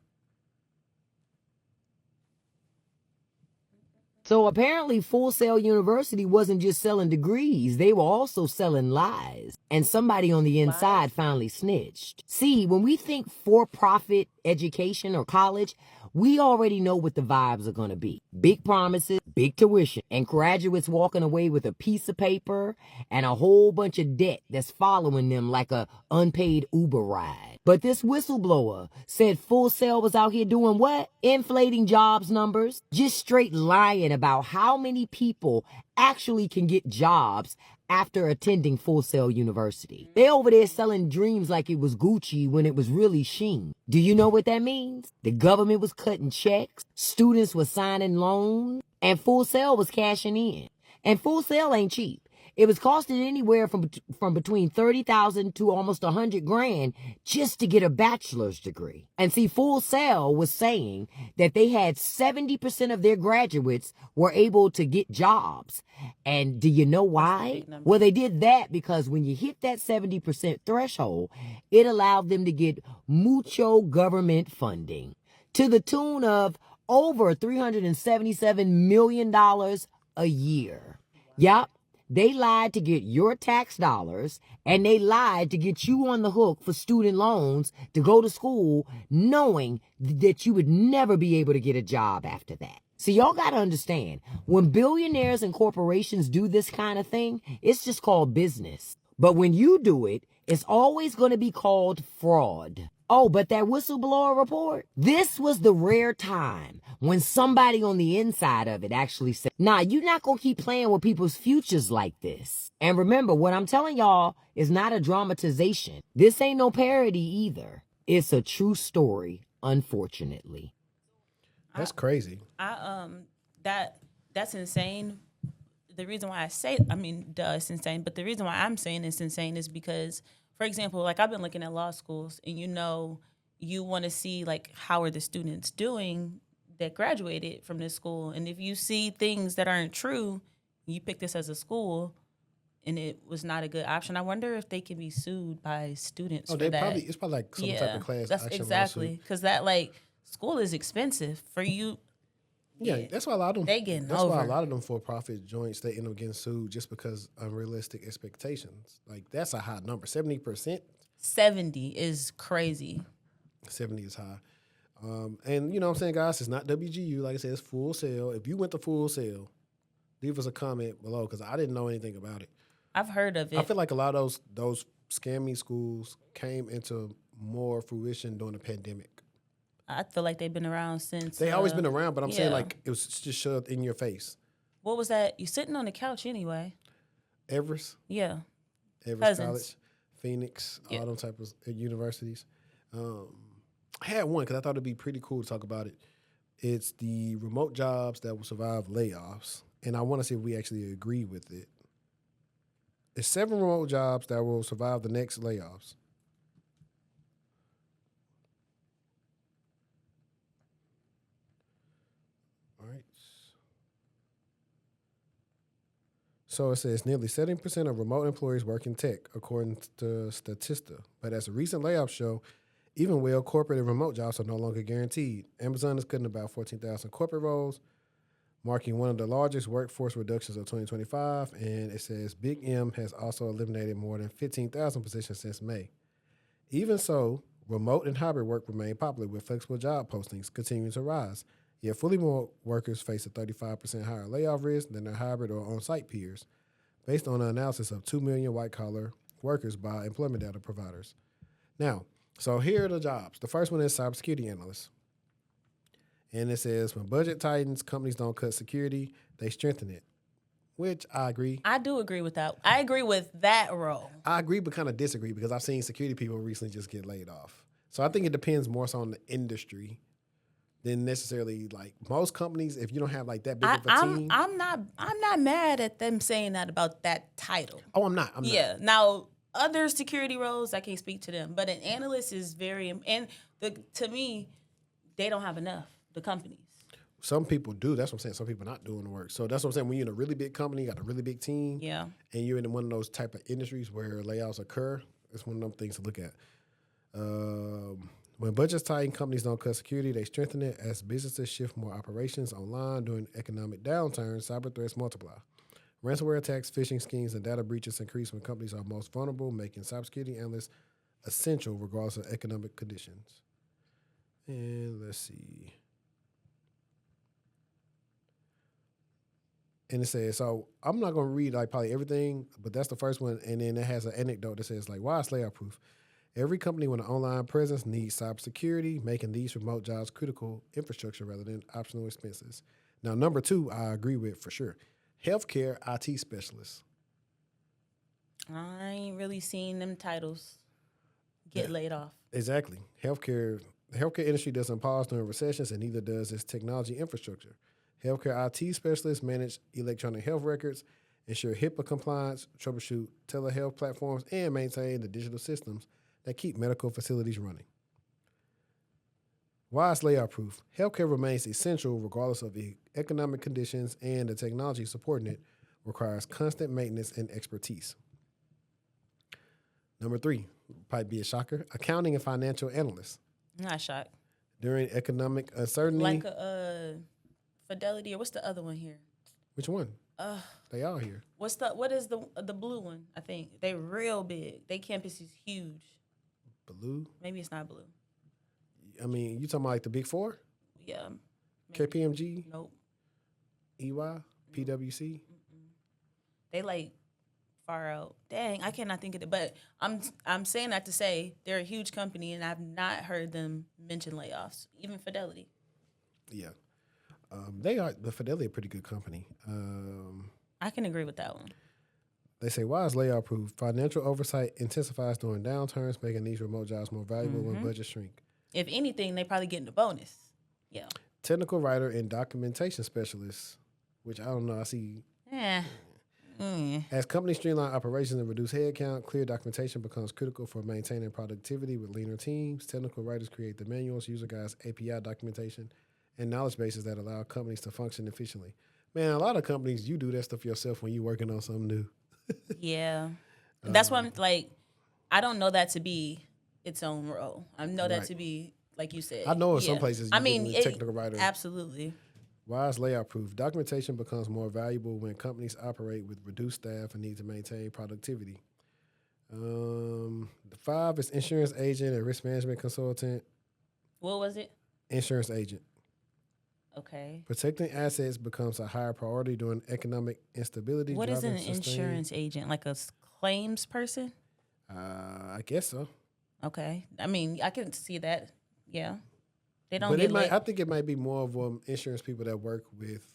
So apparently Full Sail University wasn't just selling degrees, they were also selling lies. And somebody on the inside finally snitched. See, when we think for-profit education or college, we already know what the vibes are going to be. Big promises, big tuition, and graduates walking away with a piece of paper and a whole bunch of debt that's following them like a unpaid Uber ride. But this whistleblower said Full Sail was out here doing what? Inflating jobs numbers, just straight lying about how many people actually can get jobs after attending Full Sail University. They over there selling dreams like it was Gucci when it was really Shein. Do you know what that means? The government was cutting checks, students were signing loans, and Full Sail was cashing in. And Full Sail ain't cheap. It was costing anywhere from between $30,000 to almost $100,000 just to get a bachelor's degree. And see, Full Sail was saying that they had 70% of their graduates were able to get jobs. And do you know why? Well, they did that because when you hit that 70% threshold, it allowed them to get mucho government funding to the tune of over $377 million a year. Yup. They lied to get your tax dollars, and they lied to get you on the hook for student loans to go to school, knowing that you would never be able to get a job after that. See, y'all gotta understand, when billionaires and corporations do this kind of thing, it's just called business. But when you do it, it's always gonna be called fraud. Oh, but that whistleblower report? This was the rare time when somebody on the inside of it actually said, nah, you're not gonna keep playing with people's futures like this. And remember, what I'm telling y'all is not a dramatization. This ain't no parody either. It's a true story, unfortunately. That's crazy. That's insane. The reason why it's insane, but the reason why I'm saying it's insane is because, for example, like I've been looking at law schools, and you want to see like how are the students doing that graduated from this school, and if you see things that aren't true, you pick this as a school, and it was not a good option. I wonder if they can be sued by students. Oh, for that. it's probably like some type of class That's action exactly because that like school is expensive for you. Yeah, that's why a lot of them. Why a lot of them for-profit joints they end up getting sued just because unrealistic expectations. Like that's a high number. 70%. 70 is crazy. 70 is high. And you know what I'm saying, guys, it's not WGU. Like I said, it's Full Sail. If you went to Full Sail, leave us a comment below because I didn't know anything about it. I've heard of it. I feel like a lot of those scammy schools came into more fruition during the pandemic. I feel like they've been around since. They always been around, but I'm saying like it was just shoved in your face. What was that? You sitting on the couch anyway. Everest? Yeah. Everest Cousins. College, Phoenix, all them type of universities. I had one because I thought it'd be pretty cool to talk about it. It's the remote jobs that will survive layoffs, and I want to see if we actually agree with it. It's 7 remote jobs that will survive the next layoffs. All right. So it says nearly 70% of remote employees work in tech, according to Statista. But as a recent layoff show, even well, corporate and remote jobs are no longer guaranteed. Amazon is cutting about 14,000 corporate roles, marking one of the largest workforce reductions of 2025. And it says Big M has also eliminated more than 15,000 positions since May. Even so, remote and hybrid work remain popular, with flexible job postings continuing to rise. Yet fully remote workers face a 35% higher layoff risk than their hybrid or on-site peers, based on an analysis of 2 million white-collar workers by employment data providers. Now, so here are the jobs. The first one is cybersecurity analyst. And it says, when budget tightens, companies don't cut security, they strengthen it, which I agree. I do agree with that. I agree with that role. I agree but kind of disagree because I've seen security people recently just get laid off. So I think it depends more so on the industry than necessarily like most companies. If you don't have like that big of a team. I'm not mad at them saying that about that title. Oh, I'm not. Yeah. Now, other security roles, I can't speak to them, but an analyst is to me, they don't have enough. The companies. Some people do. That's what I'm saying. Some people are not doing the work. So that's what I'm saying. When you're in a really big company, you got a really big team, yeah, and you're in one of those type of industries where layoffs occur, it's one of them things to look at. When budgets tighten, companies don't cut security, they strengthen it. As businesses shift more operations online during economic downturns, cyber threats multiply. Ransomware attacks, phishing schemes, and data breaches increase when companies are most vulnerable, making cybersecurity analysts essential regardless of economic conditions. And let's see. And it says, so I'm not going to read like probably everything, but that's the first one. And then it has an anecdote that says like, why is layoff proof? Every company with an online presence needs cybersecurity, making these remote jobs critical infrastructure rather than optional expenses. Now, number 2, I agree with for sure. Healthcare IT specialists. I ain't really seen them titles get laid off. Exactly. The healthcare industry doesn't pause during recessions, and neither does its technology infrastructure. Healthcare IT specialists manage electronic health records, ensure HIPAA compliance, troubleshoot telehealth platforms, and maintain the digital systems that keep medical facilities running. Why is layoff proof? Healthcare remains essential regardless of the economic conditions, and the technology supporting it requires constant maintenance and expertise. Number 3, probably be a shocker, accounting and financial analysts. Not shocked. During economic uncertainty. Like Fidelity, or what's the other one here? Which one? They all here. What is the blue one? I think they real big. They campus is huge. Blue? Maybe it's not blue. I mean, you talking about like the big 4? Yeah. KPMG? Nope. EY, PwC. They like far out. Dang, I cannot think of it. But I'm saying that to say they're a huge company, and I've not heard them mention layoffs. Even Fidelity. Yeah. They are, the Fidelity, a pretty good company. I can agree with that one. They say, why is layoff proof? Financial oversight intensifies during downturns, making these remote jobs more valuable when budgets shrink. If anything, they probably getting a bonus. Yeah. Technical writer and documentation specialist, which I don't know. I see. Yeah. As companies streamline operations and reduce headcount, clear documentation becomes critical for maintaining productivity with leaner teams. Technical writers create the manuals, user guides, API documentation, and knowledge bases that allow companies to function efficiently. Man, a lot of companies, you do that stuff yourself when you're working on something new. Yeah. That's why I'm like, I don't know that to be its own role. I know that Right. to be, like you said. I know in some places you I mean, get a technical writer. Absolutely. Why is layoff proof? Documentation becomes more valuable when companies operate with reduced staff and need to maintain productivity. The 5 is insurance agent and risk management consultant. What was it? Insurance agent. Okay. Protecting assets becomes a higher priority during economic instability. What is an driving sustained- insurance agent? Like a claims person? I guess so. Okay. I mean, I can see that. Yeah. They don't But get I think it might be more of insurance people that work with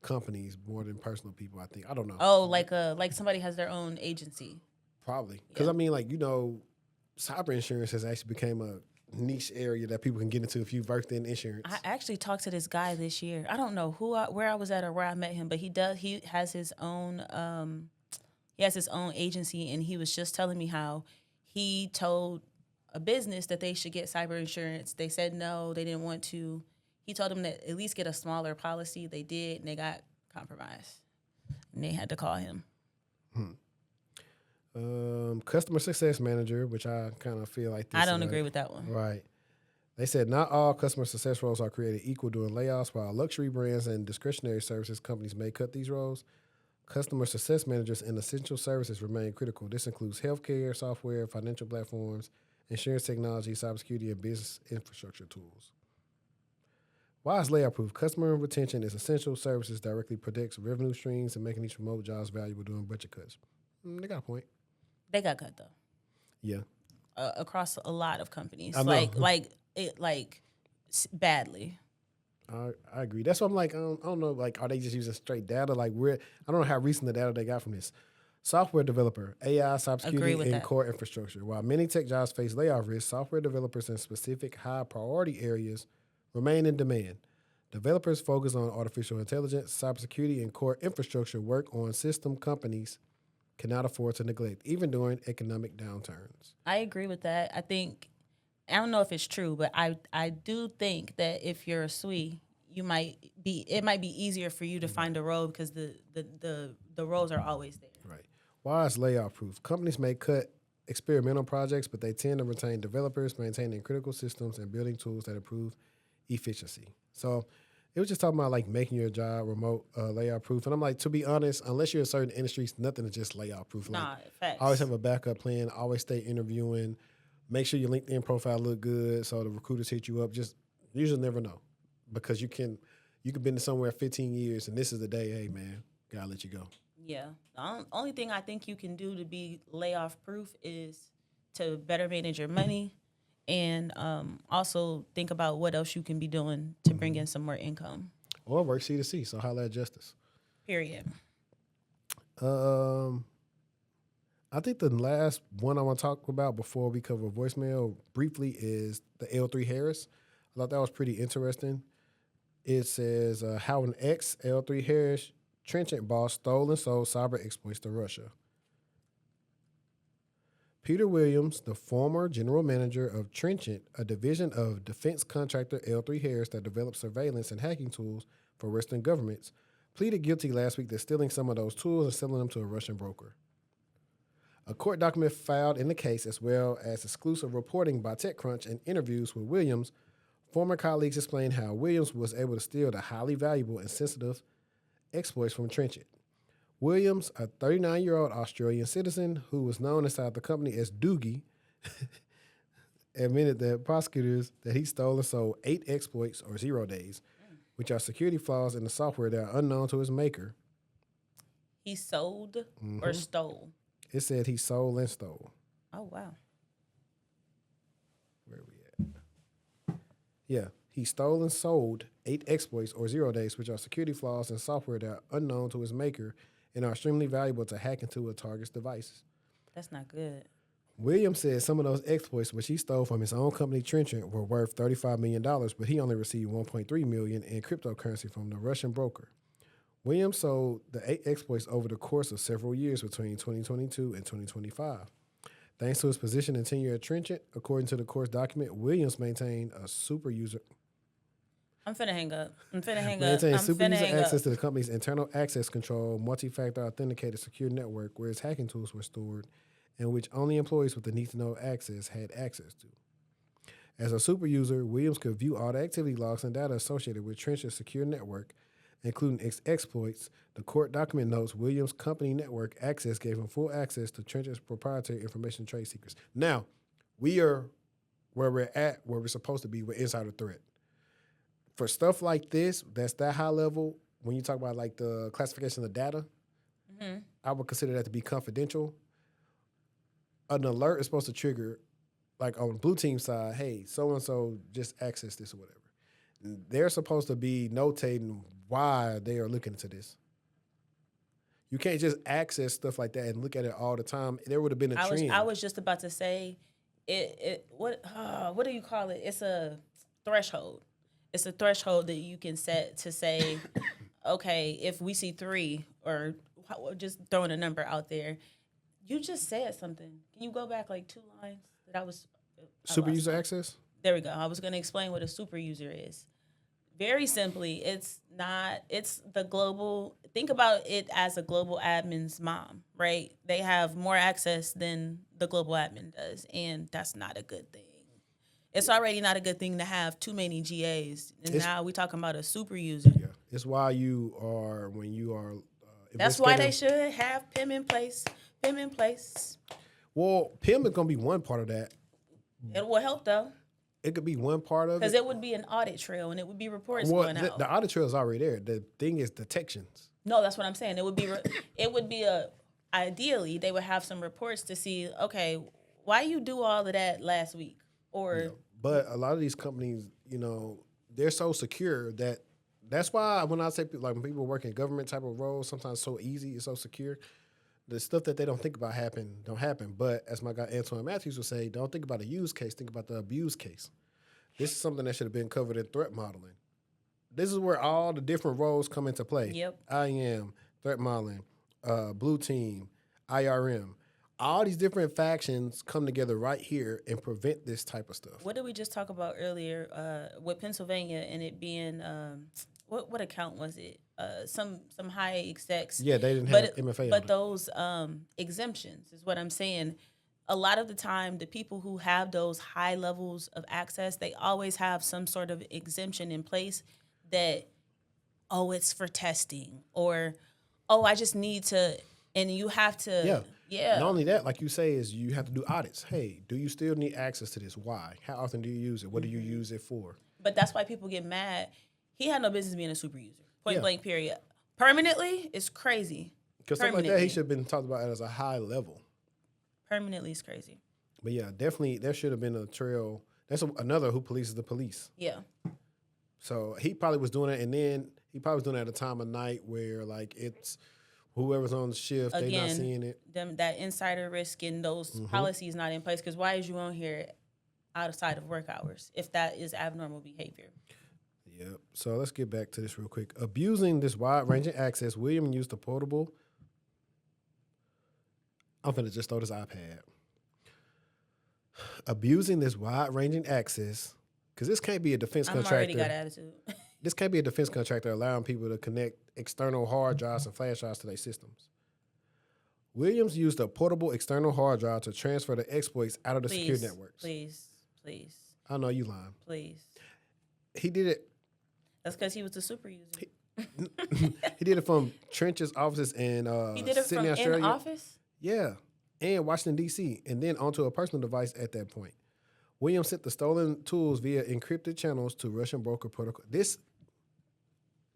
companies more than personal people. I think. I don't know. Oh, like somebody has their own agency. Probably. Because, I mean, like, cyber insurance has actually become a niche area that people can get into if you've worked in insurance. I actually talked to this guy this year. I don't know where I was at or where I met him, but he has his own agency, and he was just telling me how he told a business that they should get cyber insurance. They said no, they didn't want to. He told them to at least get a smaller policy. They did, and they got compromised. And they had to call him. Customer success manager, which I kind of feel like this. I don't agree with that one. Right. They said not all customer success roles are created equal during layoffs. While luxury brands and discretionary services companies may cut these roles, customer success managers in essential services remain critical. This includes healthcare, software, financial platforms, insurance technology, cybersecurity, and business infrastructure tools. Why is layoff proof? Customer retention is essential. Services directly protects revenue streams and making these remote jobs valuable during budget cuts. They got a point. They got cut though. Yeah. Across a lot of companies, I know. badly. I agree. That's why I'm like, I don't know, like, are they just using straight data? Like, I don't know how recent the data they got from this. Software developer, AI, Agree with cybersecurity, and that. core infrastructure. While many tech jobs face layoff risk, software developers in specific high priority areas remain in demand. Developers focus on artificial intelligence, cybersecurity, and core infrastructure work on system companies cannot afford to neglect, even during economic downturns. I agree with that. I don't know if it's true, but I do think that if you're a SWE, it might be easier for you to find a role because the roles are always there. Right. Why is layoff proof? Companies may cut experimental projects, but they tend to retain developers, maintaining critical systems and building tools that improve efficiency. So it was just talking about like making your job remote layoff proof. And I'm like, to be honest, unless you're in certain industries, nothing is just layoff proof. Nah, Like, facts. always have a backup plan, always stay interviewing, make sure your LinkedIn profile look good so the recruiters hit you up. Just usually never know because you can been to somewhere 15 years and this is the day, hey man, gotta let you go. Yeah. The only thing I think you can do to be layoff proof is to better manage your money and also think about what else you can be doing to bring in some more income. Or work C2C, so holla at Justice. Period. I think the last one I want to talk about before we cover voicemail briefly is the L3 Harris. I thought that was pretty interesting. It says how an ex-L3 Harris trenchant boss stole and sold cyber exploits to Russia. Peter Williams, the former general manager of Trenchant, a division of defense contractor L3 Harris that develops surveillance and hacking tools for Western governments, pleaded guilty last week to stealing some of those tools and selling them to a Russian broker. A court document filed in the case, as well as exclusive reporting by TechCrunch and interviews with Williams, former colleagues explained how Williams was able to steal the highly valuable and sensitive exploits from Trenchant. Williams, a 39-year-old Australian citizen who was known inside the company as Doogie, admitted that prosecutors that he stole and sold 8 exploits or 0 days, which are security flaws in the software that are unknown to its maker. He sold or stole? It said he sold and stole. Oh, wow. Where are we at? Yeah, he stole and sold 8 exploits or 0 days, which are security flaws in software that are unknown to its maker and are extremely valuable to hack into a target's devices. That's not good. Williams said some of those exploits, which he stole from his own company Trenchant, were worth $35 million, but he only received $1.3 million in cryptocurrency from the Russian broker. Williams sold the 8 exploits over the course of several years between 2022 and 2025. Thanks to his position and tenure at Trenchant, according to the course document, Williams maintained a super user. I'm finna hang up. Maintained super user access to the company's internal access control, multi-factor authenticated secure network, where his hacking tools were stored, and which only employees with the need-to-know access had access to. As a super user, Williams could view all the activity logs and data associated with Trenchant's secure network, including exploits. The court document notes Williams' company network access gave him full access to Trenchant's proprietary information trade secrets. Now, we are where we're at, where we're supposed to be with insider threat. For stuff like this, that's that high level, when you talk about like the classification of data, I would consider that to be confidential. An alert is supposed to trigger, like on the blue team side, hey, so-and-so just access this or whatever. They're supposed to be notating why they are looking into this. You can't just access stuff like that and look at it all the time. There would have been a trend. I was just about to say, what do you call it? It's a threshold. It's a threshold that you can set to say, okay, if we see 3 or just throwing a number out there, you just said something. Can you go back like 2 lines that I was? Super user access? There we go. I was going to explain what a super user is. Very simply, it's the global, think about it as a global admin's mom, right? They have more access than the global admin does, and that's not a good thing. It's already not a good thing to have too many GAs, and now we're talking about a super user. Yeah, it's why you are, when you are that's why they should have PIM in place. PIM in place. Well, PIM is going to be one part of that. It will help, though. It could be one part of it. Because it would be an audit trail, and it would be reports going out. The audit trail is already there. The thing is detections. No, that's what I'm saying. It would be ideally, they would have some reports to see, okay, why you do all of that last week? Or But a lot of these companies, they're so secure that's why when I say like when people work in government type of roles, sometimes it's so easy, it's so secure. The stuff that they don't think about don't happen. But as my guy Antoine Matthews would say, don't think about a use case, think about the abuse case. This is something that should have been covered in threat modeling. This is where all the different roles come into play. Yep. IAM, threat modeling, blue team, IRM. All these different factions come together right here and prevent this type of stuff. What did we just talk about earlier with Pennsylvania and it being, what account was it? Some high execs. Yeah, they didn't have MFA. But those exemptions is what I'm saying. A lot of the time, the people who have those high levels of access, they always have some sort of exemption in place that, it's for testing, or, I just need to, and you have to. Yeah. Not only that, like you say, is you have to do audits. Hey, do you still need access to this? Why? How often do you use it? What do you use it for? But that's why people get mad. He had no business being a super user. Point blank, period. Permanently, it's crazy. Because something like that, he should have been talked about as a high level. Permanently, it's crazy. But yeah, definitely, there should have been a trail. That's another who polices the police. Yeah. So he probably was doing it, and then he probably was doing it at a time of night where, like, it's whoever's on the shift, they're not seeing it. That insider risk and those policies not in place. Because why is you on here outside of work hours if that is abnormal behavior? Yep. So let's get back to this real quick. Abusing this wide-ranging access, William used a portable. I'm finna just throw this iPad. Abusing this wide-ranging access, because this can't be a defense contractor. I already got attitude. This can't be a defense contractor allowing people to connect external hard drives and flash drives to their systems. Williams used a portable external hard drive to transfer the exploits out of the secure networks. Please. I know you lying. Please. He did it. That's because he was a super user. He did it from Trench's offices in he did it Sydney, from Australia. in office? Yeah, and Washington, D.C., and then onto a personal device at that point. Williams sent the stolen tools via encrypted channels to Russian broker protocol. This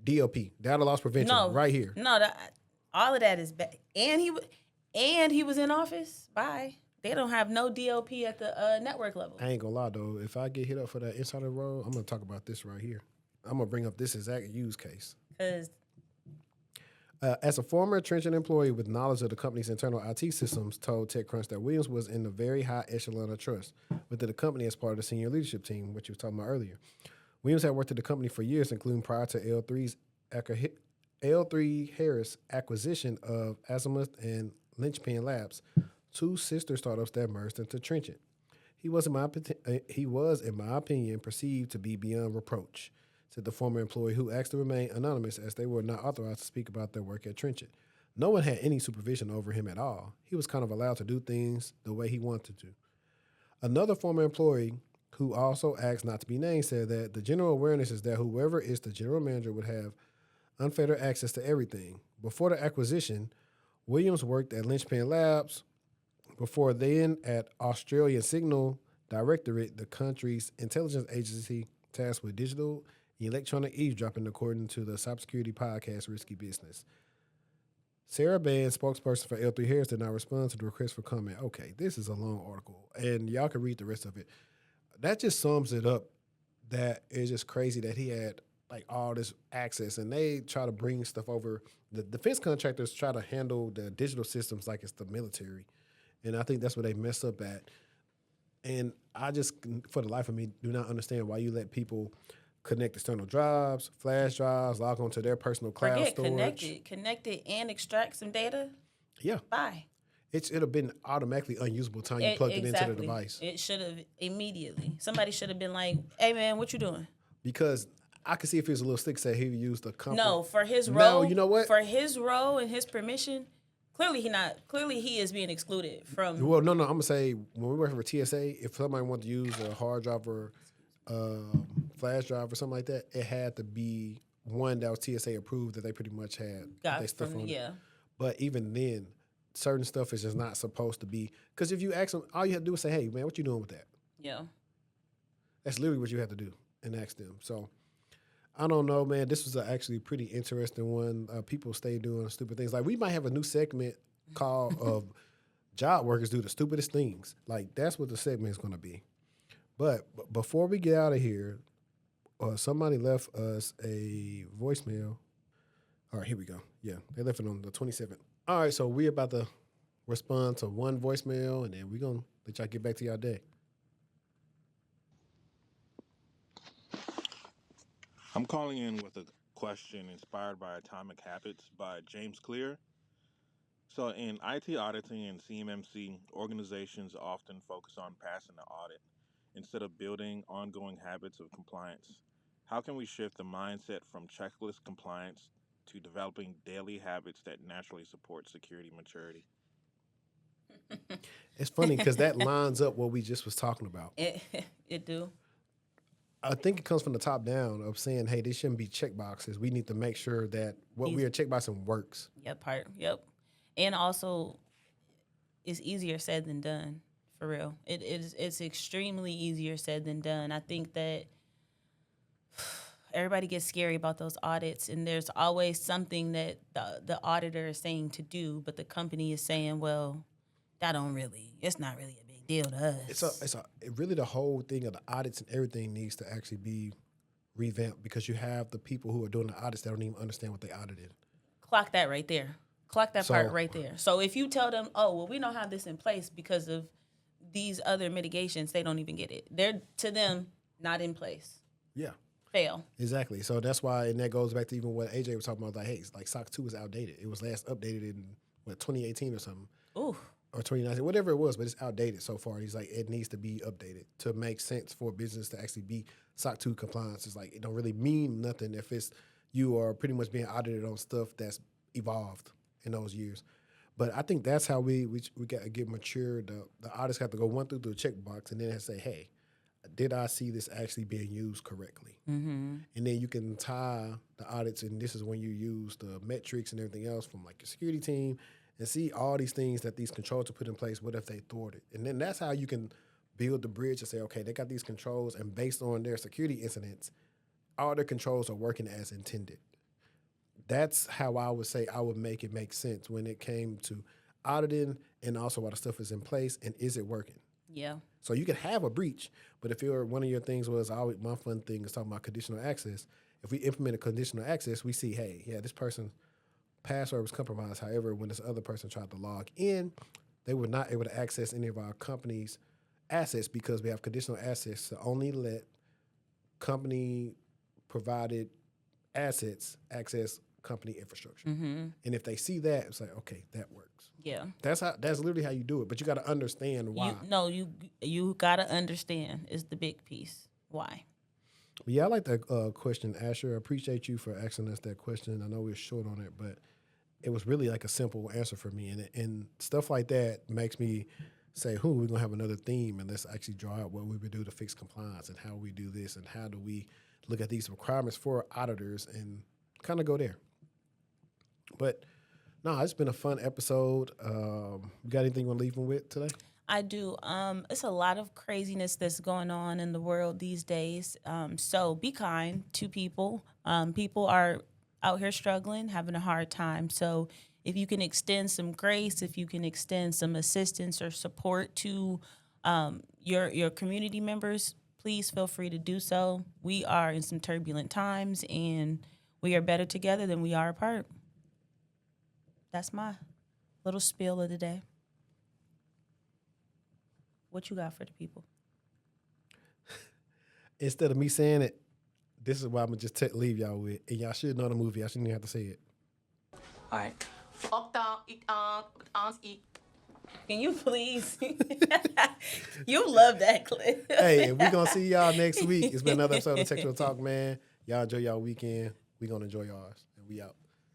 DOP, data loss prevention, No, right here. No, all of that is bad. And he was in office. Bye. They don't have no DOP at the network level. I ain't gonna lie though. If I get hit up for that insider role, I'm gonna talk about this right here. I'm gonna bring up this exact use case. Because As a former Trenchant employee with knowledge of the company's internal IT systems, told TechCrunch that Williams was in the very high echelon of trust within the company as part of the senior leadership team, which you were talking about earlier. Williams had worked at the company for years, including prior to L3 Harris acquisition of Azimuth and Lynchpin Labs, two sister startups that merged into Trenchant. He was, in my opinion, perceived to be beyond reproach, said the former employee, who asked to remain anonymous as they were not authorized to speak about their work at Trenchant. No one had any supervision over him at all. He was kind of allowed to do things the way he wanted to. Another former employee, who also asked not to be named, said that the general awareness is that whoever is the general manager would have unfettered access to everything. Before the acquisition, Williams worked at Lynchpin Labs, before then at Australian Signal Directorate, the country's intelligence agency tasked with digital electronic eavesdropping, according to the cybersecurity podcast Risky Business. Sarah Band, spokesperson for L3 Harris, did not respond to the request for comment. Okay, this is a long article, and y'all can read the rest of it. That just sums it up. That is just crazy that he had like all this access, and they try to bring stuff over. The defense contractors try to handle the digital systems like it's the military, and I think that's where they mess up at. And I just, for the life of me, do not understand why you let people connect external drives, flash drives, log onto their personal cloud storage. Connected and extract some data. Yeah. Bye. It should have been automatically unusable time you plugged it into the device. It should have immediately. Somebody should have been like, hey, man, what you doing? Because I could see if he was a little stick, say he used a company. No, for his role. No, you know what? For his role and his permission, clearly he is being excluded from. Well, no, I'm going to say when we work for TSA, if somebody wanted to use a hard drive or flash drive or something like that, it had to be one that was TSA approved, that they pretty much had their stuff on. Yeah. But even then, certain stuff is just not supposed to be. Because if you ask them, all you have to do is say, hey, man, what you doing with that? Yeah. That's literally what you have to do and ask them. So I don't know, man. This was actually pretty interesting one. People stay doing stupid things. Like we might have a new segment called of job workers do the stupidest things. Like that's what the segment is going to be. But before we get out of here, somebody left us a voicemail. All right, here we go. Yeah, they left it on the 27th. All right, so we're about to respond to one voicemail, and then we're going to let y'all get back to y'all day. I'm calling in with a question inspired by Atomic Habits by James Clear. So in IT auditing and CMMC, organizations often focus on passing the audit instead of building ongoing habits of compliance. How can we shift the mindset from checklist compliance to developing daily habits that naturally support security maturity? It's funny because that lines up what we just was talking about. It do. I think it comes from the top down of saying, hey, these shouldn't be check boxes. We need to make sure that what we are checkboxing works. Yep. And also, it's easier said than done, for real. It's extremely easier said than done. I think that everybody gets scary about those audits, and there's always something that the auditor is saying to do, but the company is saying, well, it's not really a big deal to us. Really the whole thing of the audits and everything needs to actually be revamped, because you have the people who are doing the audits that don't even understand what they audited. Clock that right there. Clock that part right there. So if you tell them, oh, well, we don't have this in place because of these other mitigations, they don't even get it. They're, to them, not in place. Yeah. Fail. Exactly. So that's why, and that goes back to even what AJ was talking about, like, hey, it's like SOC 2 is outdated. It was last updated in, 2018 or something. Ooh. Or 2019, whatever it was, but it's outdated so far. He's like, it needs to be updated to make sense for business to actually be SOC 2 compliance. It's like, it don't really mean nothing if it's, you are pretty much being audited on stuff that's evolved in those years. But I think that's how we got to get mature. The audits have to go one through the checkbox, and then say, hey, did I see this actually being used correctly? Mm-hmm. And then you can tie the audits, and this is when you use the metrics and everything else from like your security team, and see all these things that these controls are put in place. What if they thwarted? And then that's how you can build the bridge and say, okay, they got these controls, and based on their security incidents, all their controls are working as intended. that's how I would say I would make it make sense when it came to auditing and also while the stuff is in place and is it working. Yeah. So you could have a breach, but if one of your things was my fun thing is talking about conditional access. If we implement a conditional access, we see, hey, yeah, this person's password was compromised. However, when this other person tried to log in, they were not able to access any of our company's assets because we have conditional access to only let company provided assets access company infrastructure. Mm-hmm. And if they see that, it's like, okay, that works. Yeah. That's literally how you do it. But you got to understand why. You gotta understand is the big piece. Why? But yeah, I like that question, Asher. I appreciate you for asking us that question. I know we're short on it, but it was really like a simple answer for me. And stuff like that makes me say, we're going to have another theme, and let's actually draw out what we would do to fix compliance and how we do this and how do we look at these requirements for auditors and kind of go there. But no, it's been a fun episode. You got anything you want to leave them with today? I do. It's a lot of craziness that's going on in the world these days. So be kind to people. People are out here struggling, having a hard time. So if you can extend some grace, if you can extend some assistance or support to your community members, please feel free to do so. We are in some turbulent times, and we are better together than we are apart. That's my little spiel of the day. What you got for the people? Instead of me saying it, this is what I'm going to just leave y'all with. And y'all should know the movie. I shouldn't even have to say it. All right. Can you please? You love that clip. Hey, we're going to see y'all next week. It's been another episode of TechTual Talk, man. Y'all enjoy y'all weekend. We're going to enjoy ours. And we out.